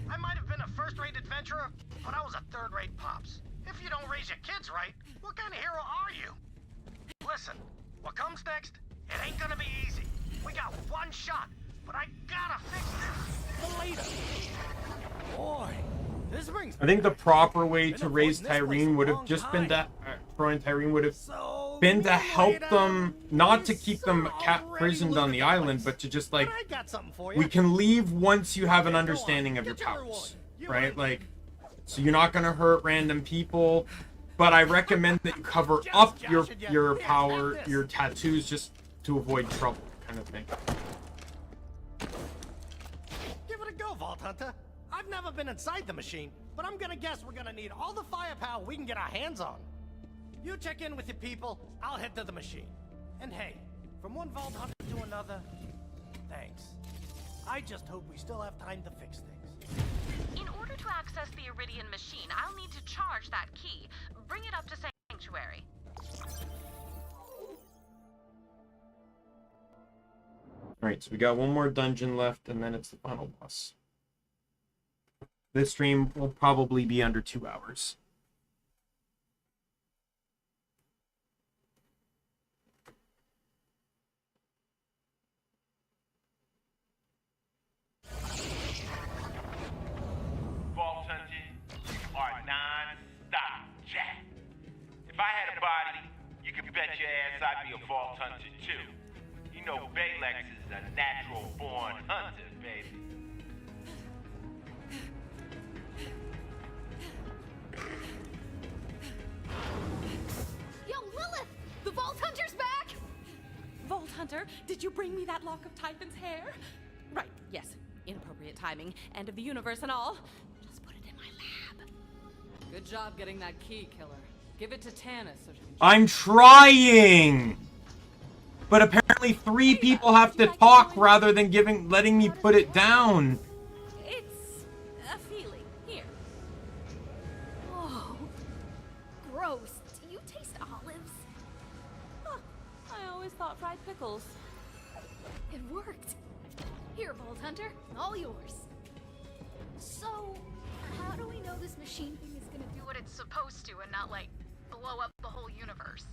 I might have been a first-rate adventurer, but I was a third-rate pops. If you don't raise your kids right, what kind of hero are you? Listen, what comes next, it ain't gonna be easy. We got 1 shot. But I gotta fix this. The later. Boy, this brings. I think the proper way to raise Tyreen would have just been to Troy and Tyreen would have been to help them, not to keep them prisoned on the island, but to just like, we can leave once you have an understanding of your powers, right? Like, so you're not gonna hurt random people, but I recommend that you cover up your power, your tattoos, just to avoid trouble, kind of thing. Vaulthunter. I've never been inside the machine, but I'm gonna guess we're gonna need all the firepower we can get our hands on. You check in with your people, I'll head to the machine. And hey, from one Vaulthunter to another, thanks. I just hope we still have time to fix things. In order to access the Iridian machine, I'll need to charge that key. Bring it up to Sanctuary. Alright, so we got 1 more dungeon left, and then it's the final boss. This stream will probably be under 2 hours. Vaulthunter, you are non-stop, Jack. If I had a body, you could bet your ass I'd be a Vaulthunter too. You know Baylex is a natural-born hunter, baby. Yo, Lilith! The Vaulthunter's back! Vaulthunter, did you bring me that lock of Typhon's hair? Right, yes. Inappropriate timing. End of the universe and all. Just put it in my lab. Good job getting that key, killer. Give it to Tannis so she can... I'm trying! But apparently 3 people have to talk rather than letting me put it down. It's a feeling. Here. Oh, gross. Do you taste olives? Huh. I always thought fried pickles. It worked. Here, Vaulthunter, all yours. So, how do we know this machine thing is gonna Do what it's supposed to and not, like, blow up the whole universe.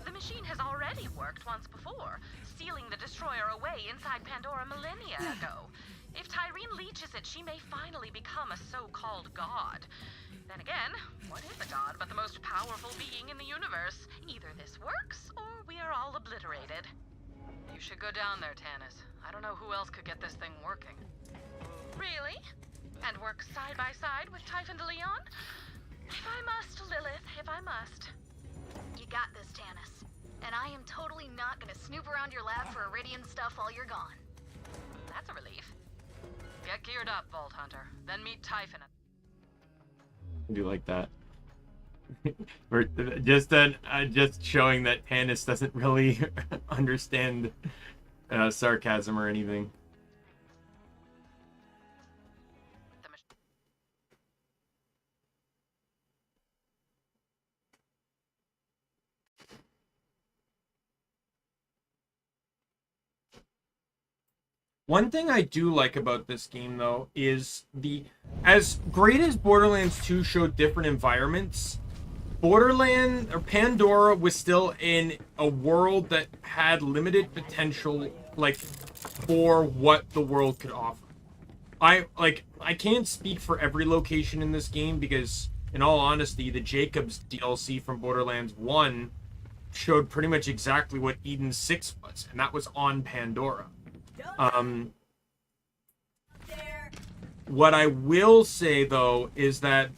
The machine has already worked once before, sealing the destroyer away inside Pandora millennia ago. If Tyreen leeches it, she may finally become a so-called god. Then again, what is a god but the most powerful being in the universe? Either this works, or we are all obliterated. You should go down there, Tannis. I don't know who else could get this thing working. Really? And work side by side with Typhon de Leon? If I must, Lilith, if I must. You got this, Tannis. And I am totally not gonna snoop around your lab for Iridian stuff while you're gone. That's a relief. Get geared up, Vaulthunter. Then meet Typhon. I do like that. Just showing that Tannis doesn't really understand sarcasm or anything. One thing I do like about this game, though, is as great as Borderlands 2 showed different environments, Pandora was still in a world that had limited potential, like, for what the world could offer. I can't speak for every location in this game because, in all honesty, the Jacobs DLC from Borderlands 1 showed pretty much exactly what Eden 6 was, and that was on Pandora. What I will say, though, is that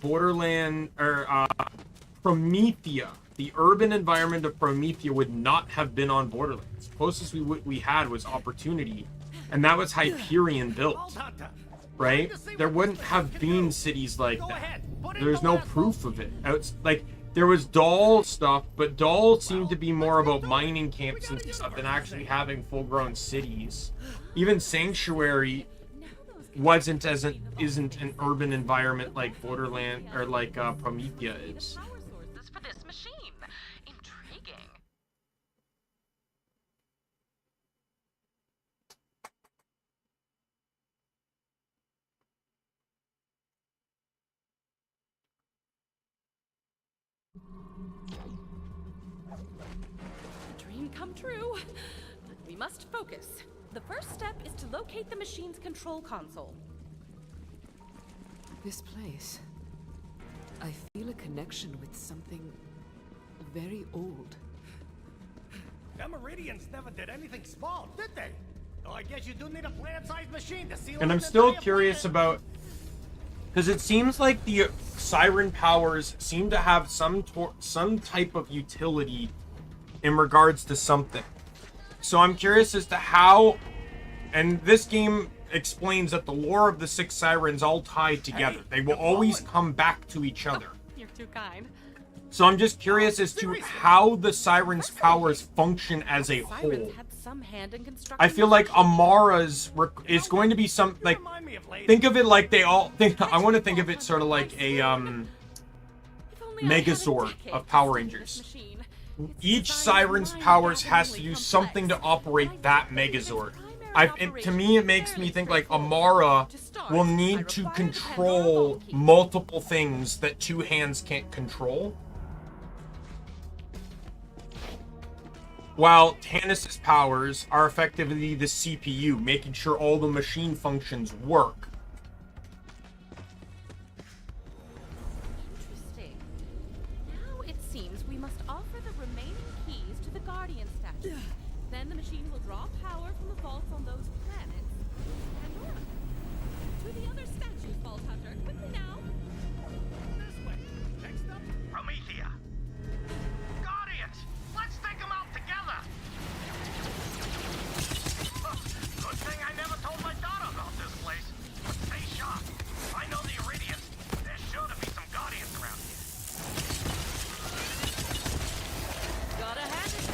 Promethea, the urban environment of Promethea, would not have been on Borderlands. Closest we had was Opportunity, and that was Hyperion built, right? There wouldn't have been cities like that. There's no proof of it. Like, there was Doll stuff, but Doll seemed to be more about mining camps and stuff than actually having full-grown cities. Even Sanctuary isn't an urban environment like Borderland or like Promethea is. Power sources for this machine. Intriguing. Dream come true. But we must focus. The first step is to locate the machine's control console. This place. I feel a connection with something very old. Them Iridians never did anything small, did they? Oh, I guess you do need a planet-sized machine to seal. And I'm still curious about, because it seems like the siren powers seem to have some type of utility in regards to something. So I'm curious as to how, and this game explains that the lore of the 6 sirens all tied together. They will always come back to each other. You're too kind. So I'm just curious as to how the sirens' powers function as a whole. Had some hand in I feel like Amara's is going to be some, like, think of it like I want to think of it sort of like a Megazord of Power Rangers. Each siren's powers has to do something to operate that Megazord. To me, it makes me think like Amara will need to control multiple things that 2 hands can't control. While Tannis' powers are effectively the CPU, making sure all the machine functions work. Interesting. Now it seems we must offer the remaining keys to the Guardian statue. Then the machine will draw power from the vaults on those planets. Pandora. To the other statues, Vaulthunter. Quickly now. This way. Next up, Promethea. Guardians! Let's take them out together! Good thing I never told my daughter about this place. But stay sharp. I know the Iridians. There's sure to be some Guardians around here. Gotta hand it.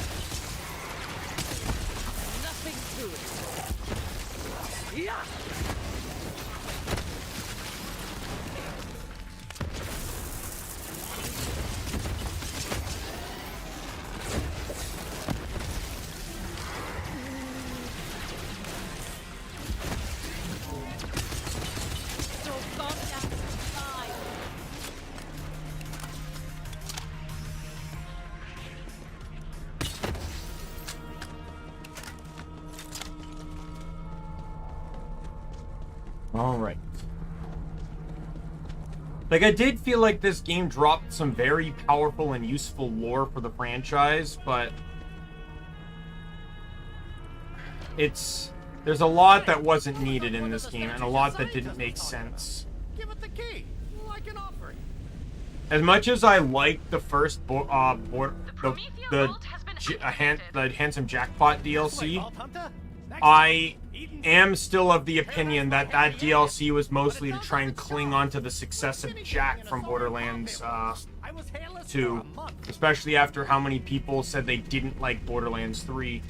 All right. Like, I did feel like this game dropped some very powerful and useful lore for the franchise, but there's a lot that wasn't needed in this game, and a lot that didn't make sense. Give it the key, like an offering. As much as I liked the first the Handsome Jackpot DLC, I am still of the opinion that that DLC was mostly to try and cling on to the success of Jack from Borderlands 2, especially after how many people said they didn't like Borderlands 3.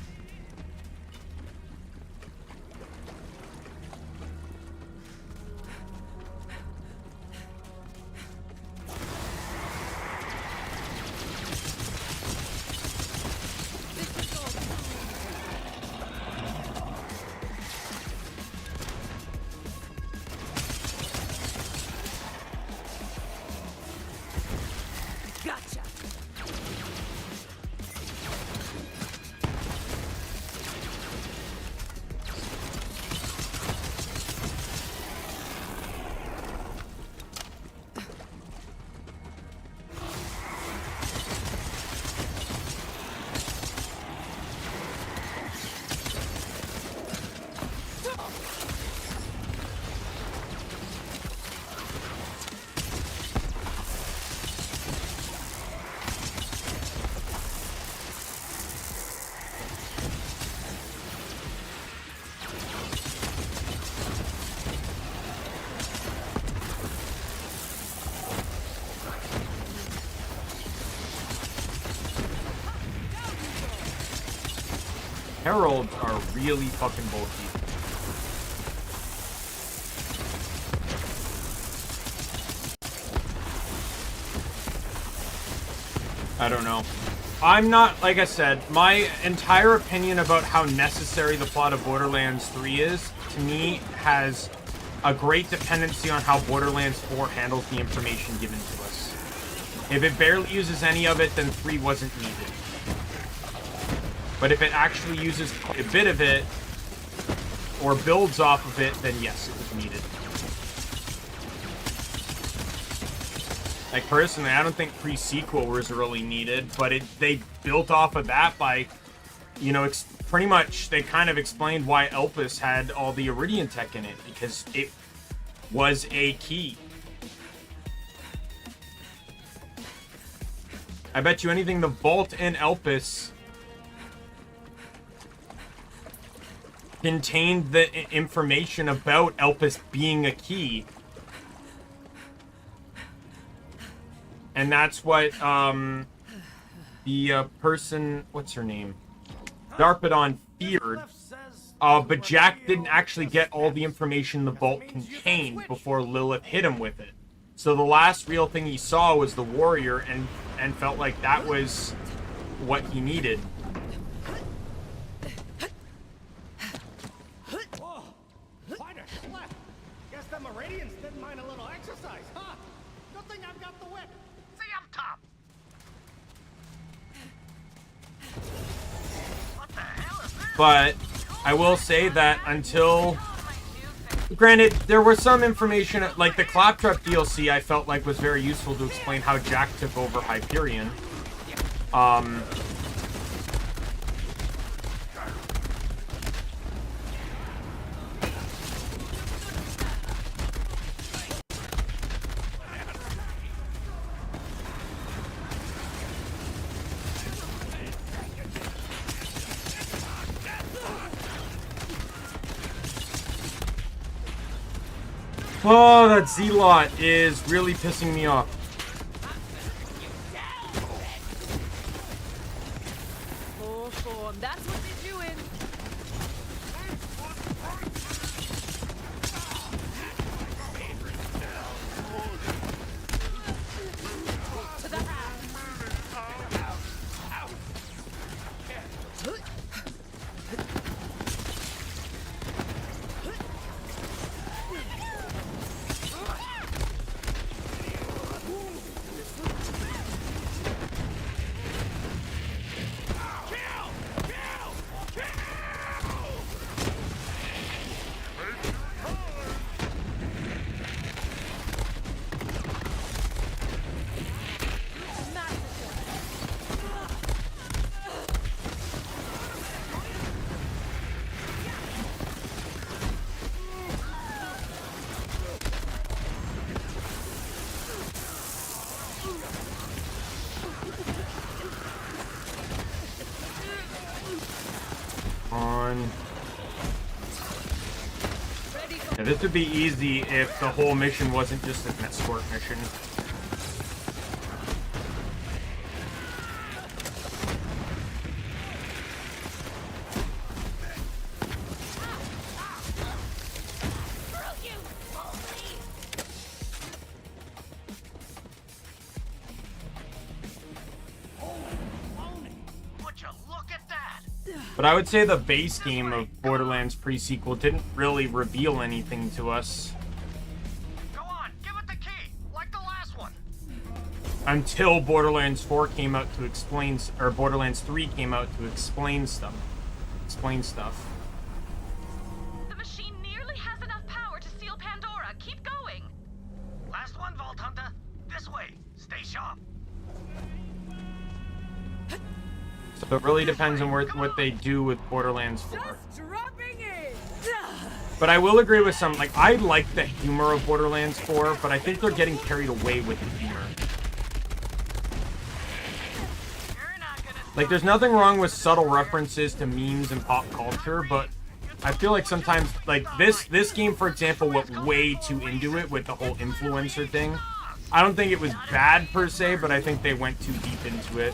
Heralds are really fucking bulky. I don't know. I'm not, like I said, my entire opinion about how necessary the plot of Borderlands 3 is, to me, has a great dependency on how Borderlands 4 handles the information given to us. If it barely uses any of it, then 3 wasn't needed. But if it actually uses quite a bit of it, or builds off of it, then yes, it was needed. Like, personally, I don't think pre-sequel was really needed, but they built off of that by, you know, pretty much, they kind of explained why Elpis had all the Iridian tech in it, because it was a key. I bet you anything the Vault and Elpis contained the information about Elpis being a key. And that's what, the, person, what's her name? Darpedon feared. But Jack didn't actually get all the information the vault contained before Lilith hit him with it. So the last real thing he saw was the warrior and felt like that was what he needed. Guess the Meridians didn't mind a little exercise, huh? Good thing I've got the whip. See, I'm top. What the hell is this? But I will say that until, granted, there was some information, like the Claptrap DLC I felt like was very useful to explain how Jack took over Hyperion. Oh, that Z-Lot is really pissing me off. Oh, that's what they're doing. To the house. On. Yeah, this would be easy if the whole mission wasn't just an escort mission. But I would say the base game of Borderlands pre-sequel didn't really reveal anything to us. Go on, give it the key, like the last one. Until Borderlands 4 came out to explain, or Borderlands 3 came out to explain stuff. The machine nearly has enough power to seal Pandora. Keep going. Last one, Vaulthunter. This way. Stay sharp. So it really depends on what they do with Borderlands 4. But I will agree with some, like, I like the humor of Borderlands 4, but I think they're getting carried away with the humor. Like, there's nothing wrong with subtle references to memes and pop culture, but I feel like sometimes, like, this game, for example, went way too into it with the whole influencer thing. I don't think it was bad per se, but I think they went too deep into it.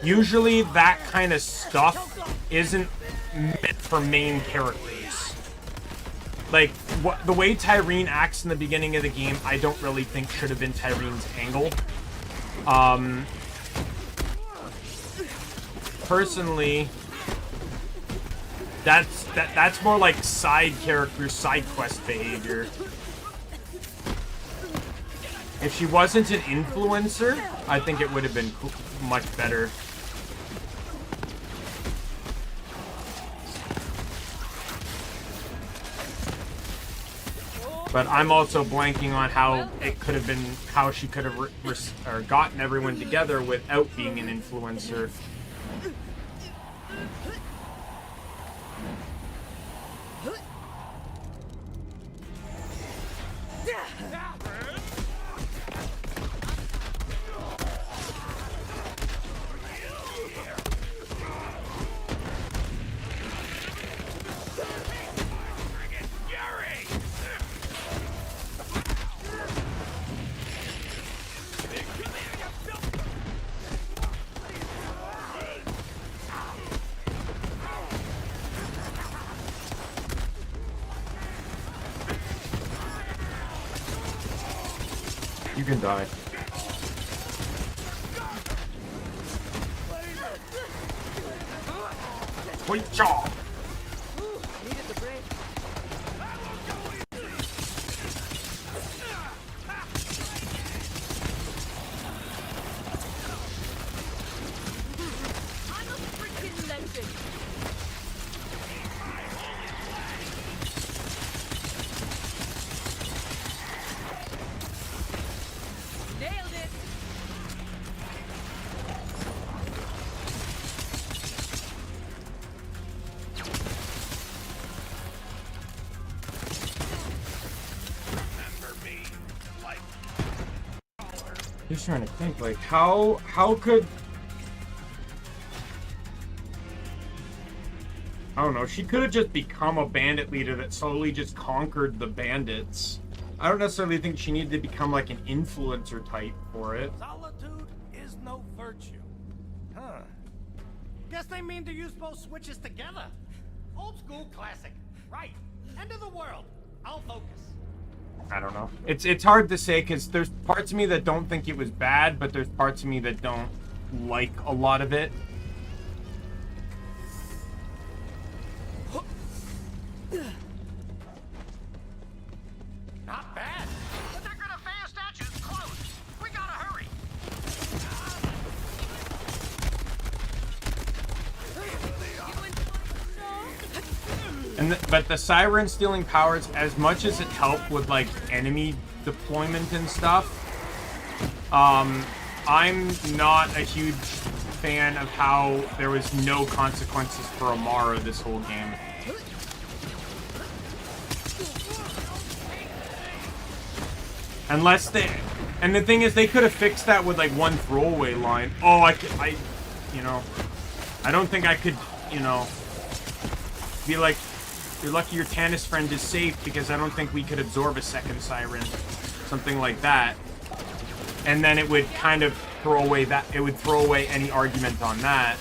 Usually that kind of stuff isn't meant for main characters. Like, the way Tyreen acts in the beginning of the game, I don't really think should have been Tyreen's angle. Personally, that's more like side character, side quest behavior. If she wasn't an influencer, I think it would have been much better. But I'm also blanking on how it could have been, how she could have gotten everyone together without being an influencer. You can die. Wait, jaw. Needed the break. I'm a freaking legend. Nailed it. Just trying to think, like, how could... I don't know, she could have just become a bandit leader that slowly just conquered the bandits. I don't necessarily think she needed to become like an influencer type for it. Solitude is no virtue. Huh. Guess they mean to use both switches together. Old school classic. Right. End of the world. I'll focus. I don't know. It's hard to say because there's parts of me that don't think it was bad, but there's parts of me that don't like a lot of it. Not bad. But they're gonna fan statues close. We gotta hurry. But the siren stealing powers, as much as it helped with like enemy deployment and stuff, I'm not a huge fan of how there was no consequences for Amara this whole game. Unless And the thing is, they could have fixed that with like one throwaway line. Oh, you know, I don't think I could, you know, be like, you're lucky your Tannis friend is safe because I don't think we could absorb a second siren. Something like that. And then it would kind of throw away that, it would throw away any argument on that.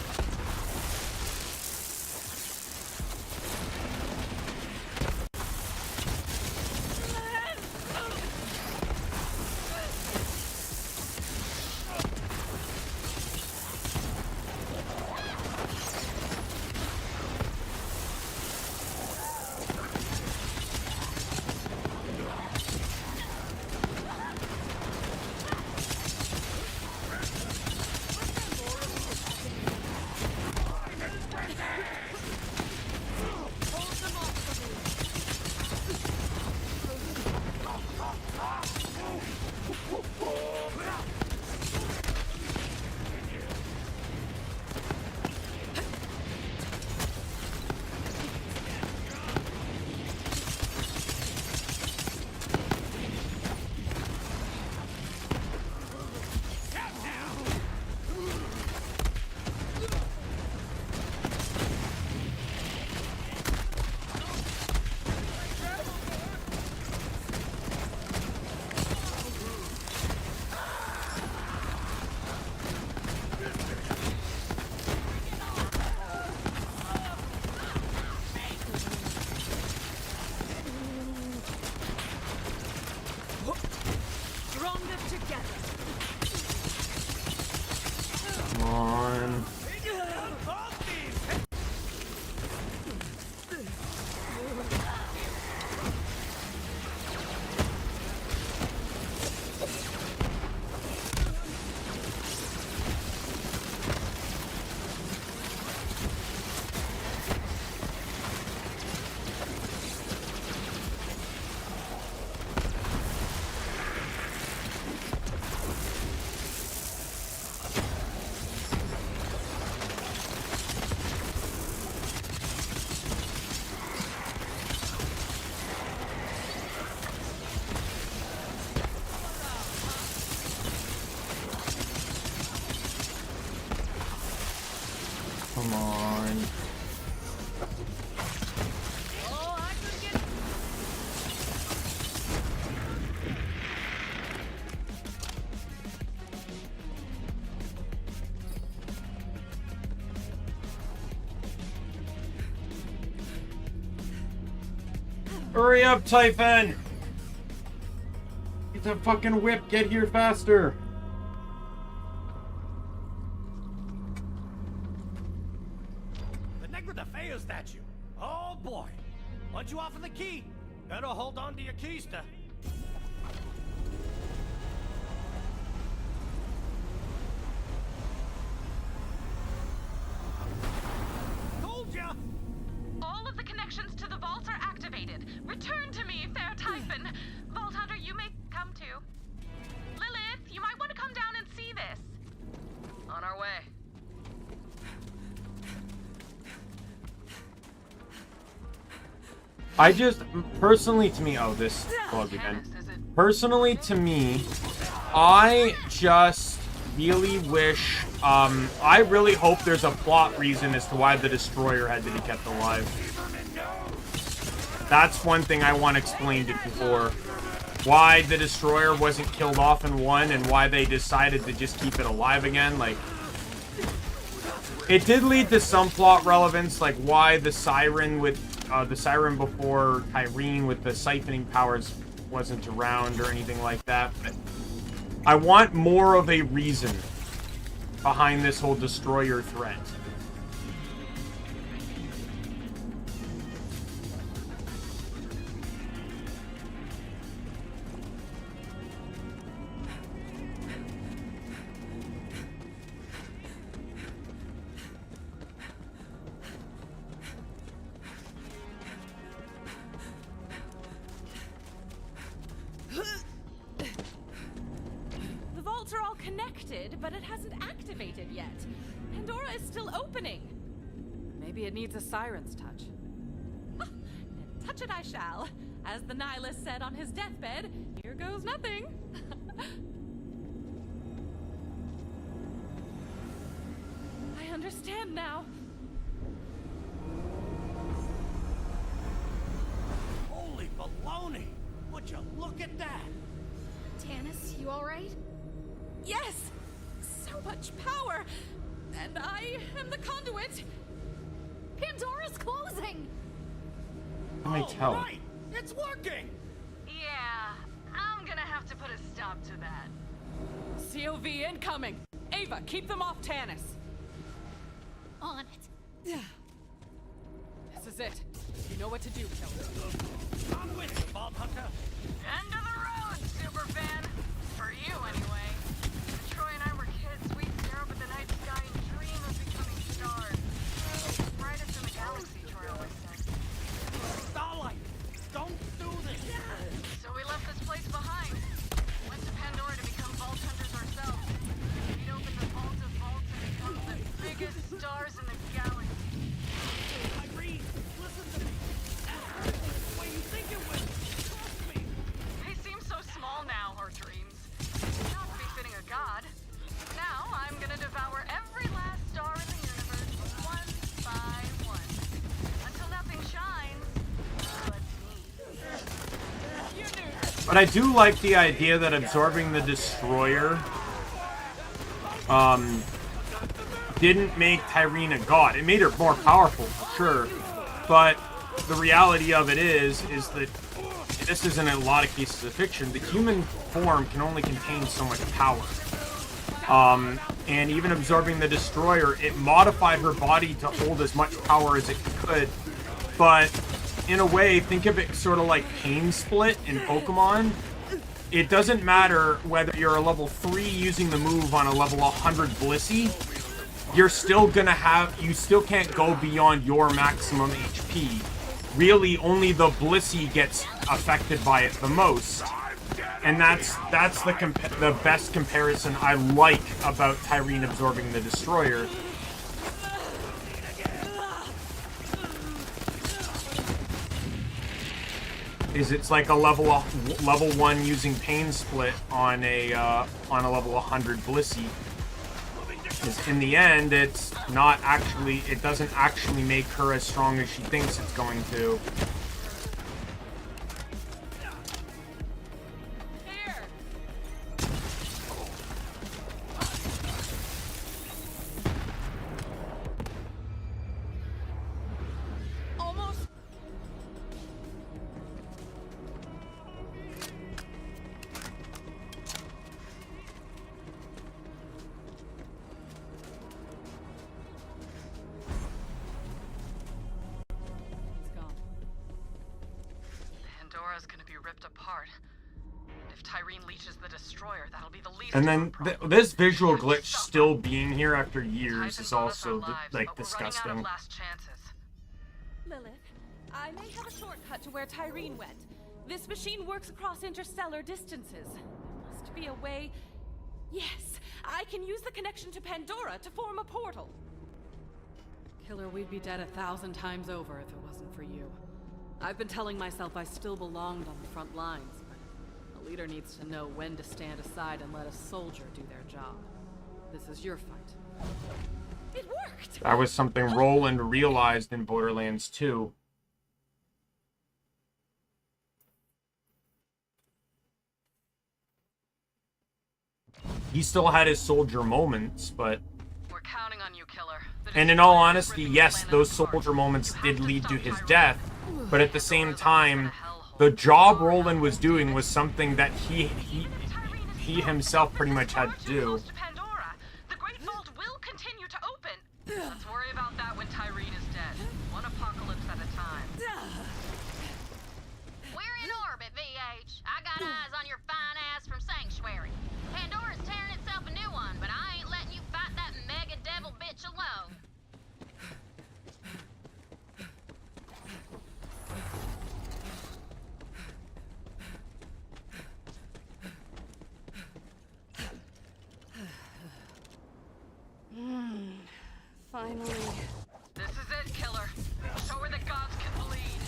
Come on. Hurry up, Typhon! It's a fucking whip, get here faster! Statue. Oh boy. Once you offer the key, better hold on to your keister. Told ya! All of the connections to the vault are activated. Return to me, fair Typhon. Vaulthunter, you may come too. Lilith, you might want to come down and see this. On our way. I just, personally to me, oh, this bug again. Personally to me, I just really wish, I really hope there's a plot reason as to why the Destroyer had to be kept alive. That's one thing I want explained before. Why the Destroyer wasn't killed off in 1 and why they decided to just keep it alive again, like... It did lead to some plot relevance, like why the Siren with... the Siren before Tyreen with the siphoning powers wasn't around or anything like that, but I want more of a reason behind this whole Destroyer threat. But it hasn't activated yet. Pandora is still opening. Maybe it needs a siren's touch. And touch it I shall. As the nihilist said on his deathbed, here goes nothing. understand now. Holy baloney! Would you look at that? Tannis, you alright? Yes! So much power! And I am the conduit! Pandora's closing! Let me tell. Right! It's working! Yeah, I'm gonna have to put a stop to that. COV incoming! Ava, keep them off Tannis! On it. This is it. You know what to do, Killer. I'm with you, Vaulthunter. End of the road, superfan. For you, anyway. When Troy and I were kids, we'd stare up at the night sky and dream of becoming stars. Brightest in the galaxy, Troy always said. Starlight, don't do this. So we left this place behind. Went to Pandora to become Vaulthunters ourselves. We'd open the vault of vaults and become the biggest stars in the galaxy. Irene, listen to me. The way you think it will. Trust me. They seem so small now, our dreams. Not befitting a god. Now I'm gonna devour every last star in the universe, one by one. Until nothing shines but me. You knew! But I do like the idea that absorbing the destroyer didn't make Tyreen a god. It made her more powerful, for sure. But the reality of it is that this isn't in a lot of cases of fiction. The human form can only contain so much power. And even absorbing the destroyer, it modified her body to hold as much power as it could. But in a way, think of it sort of like Pain Split in Pokemon. It doesn't matter whether you're a level 3 using the move on a level 100 Blissey. You're still gonna you still can't go beyond your maximum HP. Really, only the Blissey gets affected by it the most. And that's the best comparison I like about Tyreen absorbing the destroyer. Is it's like a level 1 using Pain Split on a level 100 Blissey. Because in the end, it doesn't actually make her as strong as she thinks it's going to. Here! Almost. It's gone. Pandora's gonna be ripped apart. If Tyreen leaches the destroyer, that'll be the least And of then our problems. this visual glitch still being here after years Titan is bought us also our lives, like but we're running out disgusting. of last chances. Lilith, I may have a shortcut to where Tyreen went. This machine works across interstellar distances. There must be a way. Yes, I can use the connection to Pandora to form a portal. Killer, we'd be dead 1,000 times over if it wasn't for you. I've been telling myself I still belonged on the front lines, but a leader needs to know when to stand aside and let a soldier do their job. This is your fight. It worked! That was something Roland realized in Borderlands 2. He still had his soldier moments, but... We're counting on you, Killer. And in all honesty, yes, those soldier moments did lead to his death, but at the same time, the job Roland was doing was something that he himself pretty much had to do. Pandora. The Great Vault will continue to open. Let's worry about that when Tyreen is dead. One apocalypse at a time. We're in orbit, VH. I got eyes on your fine ass from Sanctuary. Pandora's tearing itself a new one, but I ain't letting you fight that mega devil bitch alone. Finally. This is it, Killer. Show her that gods can bleed.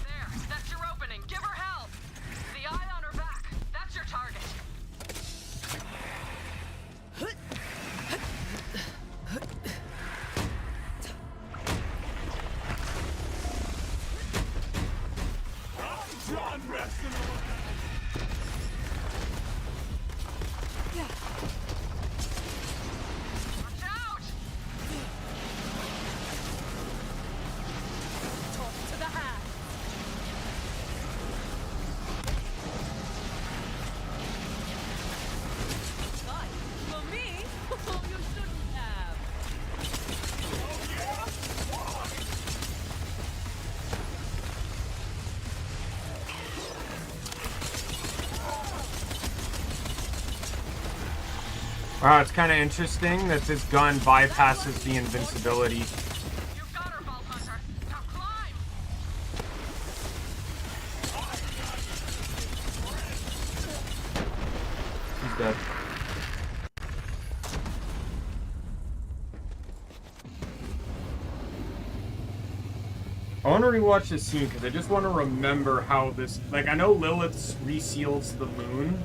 There, that Watch out! Talk to the hand. Nice. For me? You shouldn't have. Wow, it's kind of interesting that this gun bypasses the invincibility. You got her, Vaulthunter. Now climb! He's dead. I want to rewatch this scene because I just want to remember how this... Like, I know Lilith reseals the moon.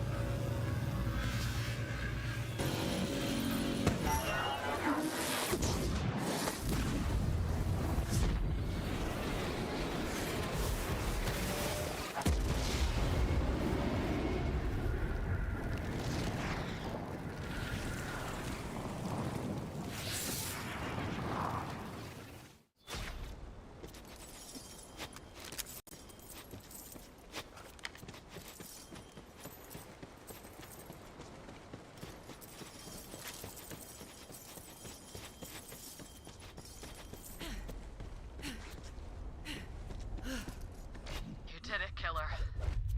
You did it, killer.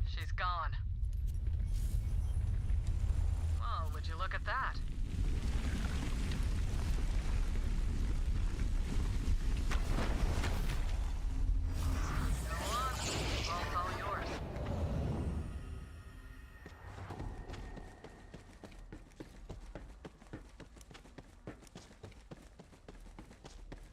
She's gone. Well, would you look at that? Go on. Vault's all yours.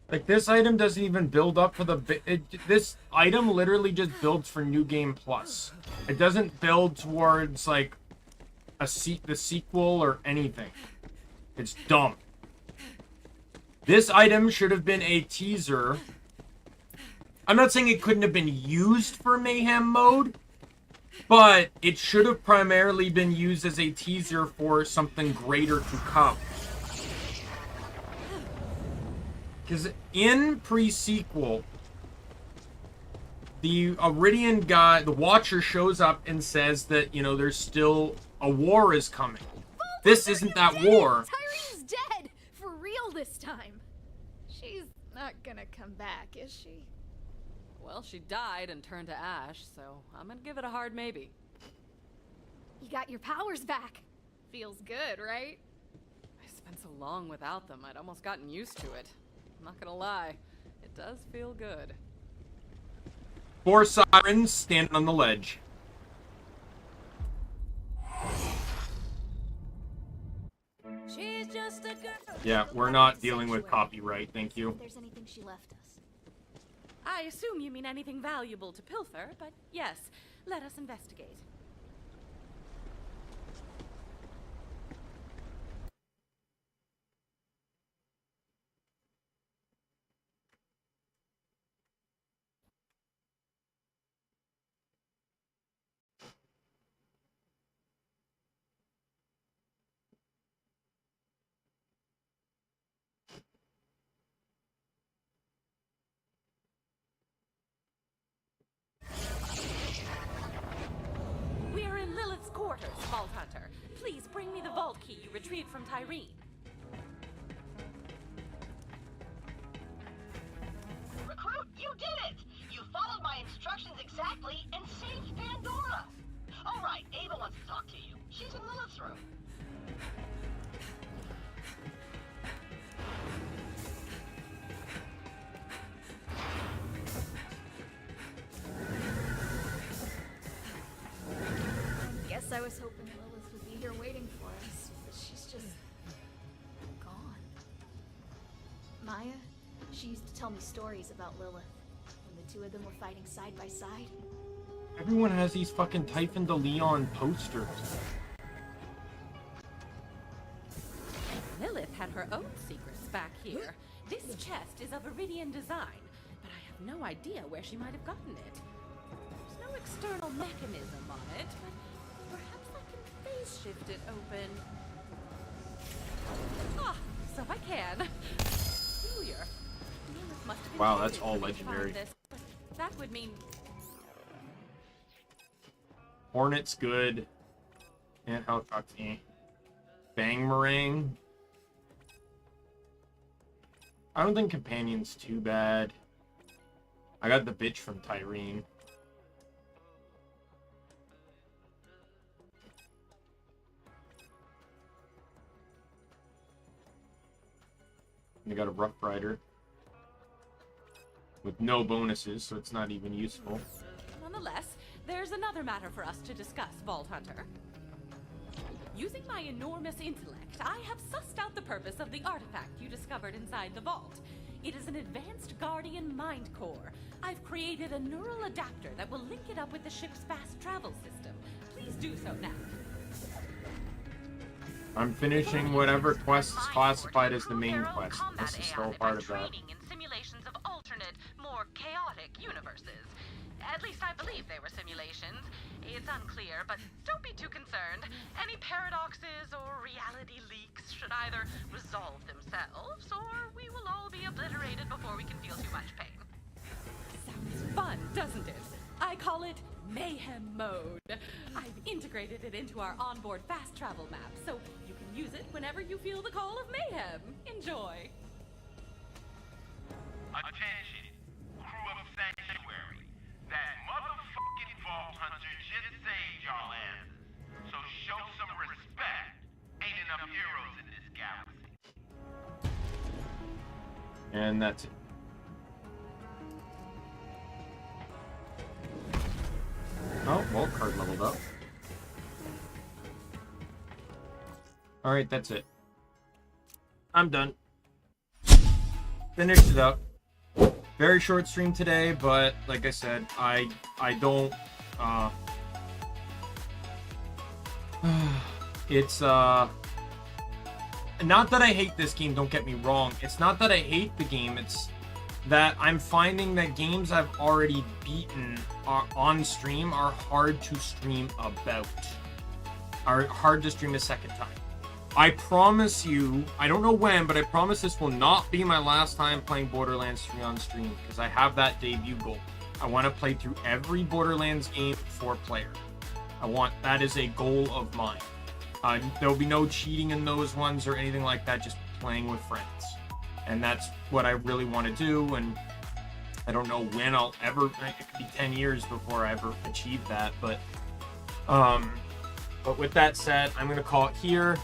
Like, this item doesn't even build up for the... This item literally just builds for New Game Plus. It doesn't build towards, like, the sequel or anything. It's dumb. This item should have been a teaser. I'm not saying it couldn't have been used for Mayhem mode, but it should have primarily been used as a teaser for something greater to come. Because in pre-sequel, the Iridian guy, the Watcher, shows up and says that, you know, there's still a war is coming. This isn't that war. Tyrene's dead! For real this time. She's not gonna come back, is she? Well, she died and turned to ash, so I'm gonna give it a hard maybe. You got your powers back. Feels good, right? I spent so long without them, I'd almost gotten used to it. I'm not gonna lie, it does feel good. 4 sirens standing on the ledge. She's just a girl. Yeah, we're not dealing with copyright, thank you. If there's anything she left us. I assume you mean anything valuable to pilfer, but yes, let us investigate. We're in Lilith's quarters, Vaulthunter. Please bring me the vault key you retrieved from Tyrene. Recruit, you did it! You followed my instructions exactly and saved Pandora! Alright, Ava wants to talk to you. She's in Lilith's room. Guess I was hoping Lilith would be here waiting for us, but she's just gone. Maya, she used to tell me stories about Lilith, when the two of them were fighting side by side. Everyone has these fucking Typhon de Leon posters. Lilith had her own secrets back here. This chest is of Iridian design, but I have no idea where she might have gotten it. There's no external mechanism on it, but perhaps I can phase shift it open. Ah, so I can. Familiar. Must have been Wow, that's intended all for me to find legendary. this, but that would mean Hornet's good. And Helicopter. Bang Meringue. I don't think Companion's too bad. I got the bitch from Tyrene. And I got a Rough Rider. With no bonuses, so it's not even useful. nonetheless, there's another matter for us to discuss, Vaulthunter. Using my enormous intellect, I have sussed out the purpose of the artifact you discovered inside the vault. It is an advanced Guardian mind core. I've created a neural adapter that will link it up with the ship's fast travel system. Please do so now. I'm finishing whatever quest is classified as the main quest. This is still part of that. In simulations of alternate, more chaotic universes. At least I believe they were simulations. It's unclear, but don't be too concerned. Any paradoxes or reality leaks should either resolve themselves, or we will all be obliterated before we can feel too much pain. Sounds fun, doesn't it? I call it Mayhem Mode. I've integrated it into our onboard fast travel map, so you can use it whenever you feel the call of mayhem. Enjoy. Attention, crew of Sanctuary. That motherfucking Vaulthunter just saved y'all asses. So show some respect. Ain't enough heroes in this galaxy. And that's it. Oh, Vault card leveled up. Alright, that's it. I'm done. Finished it up. Very short stream today, but like I said, I don't it's not that I hate this game, don't get me wrong. It's not that I hate the game, it's that I'm finding that games I've already beaten on stream are hard to stream about. Are hard to stream a second time. I promise you, I don't know when, but I promise this will not be my last time playing Borderlands 3 on stream, because I have that debut goal. I want to play through every Borderlands game 4-player. That is a goal of mine. There will be no cheating in those ones or anything like that, just playing with friends. And that's what I really want to do, and I don't know when I'll ever, it could be 10 years before I ever achieve that, but with that said, I'm going to call it here.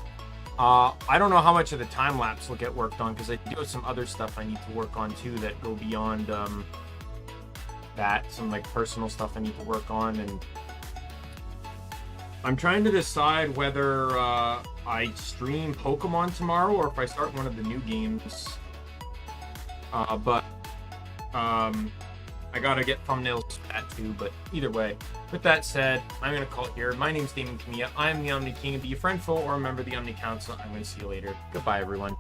I don't know how much of the time lapse will get worked on, because I do have some other stuff I need to work on too that go beyond that, some like personal stuff I need to work on, and I'm trying to decide whether I stream Pokemon tomorrow or if I start one of the new games. I gotta get thumbnails for that too, but either way. With that said, I'm gonna call it here. My name's Daimien Kamiya. I'm the Omni King. Be a friend, foe, or a member of the Omni Council. I'm gonna see you later. Goodbye, everyone.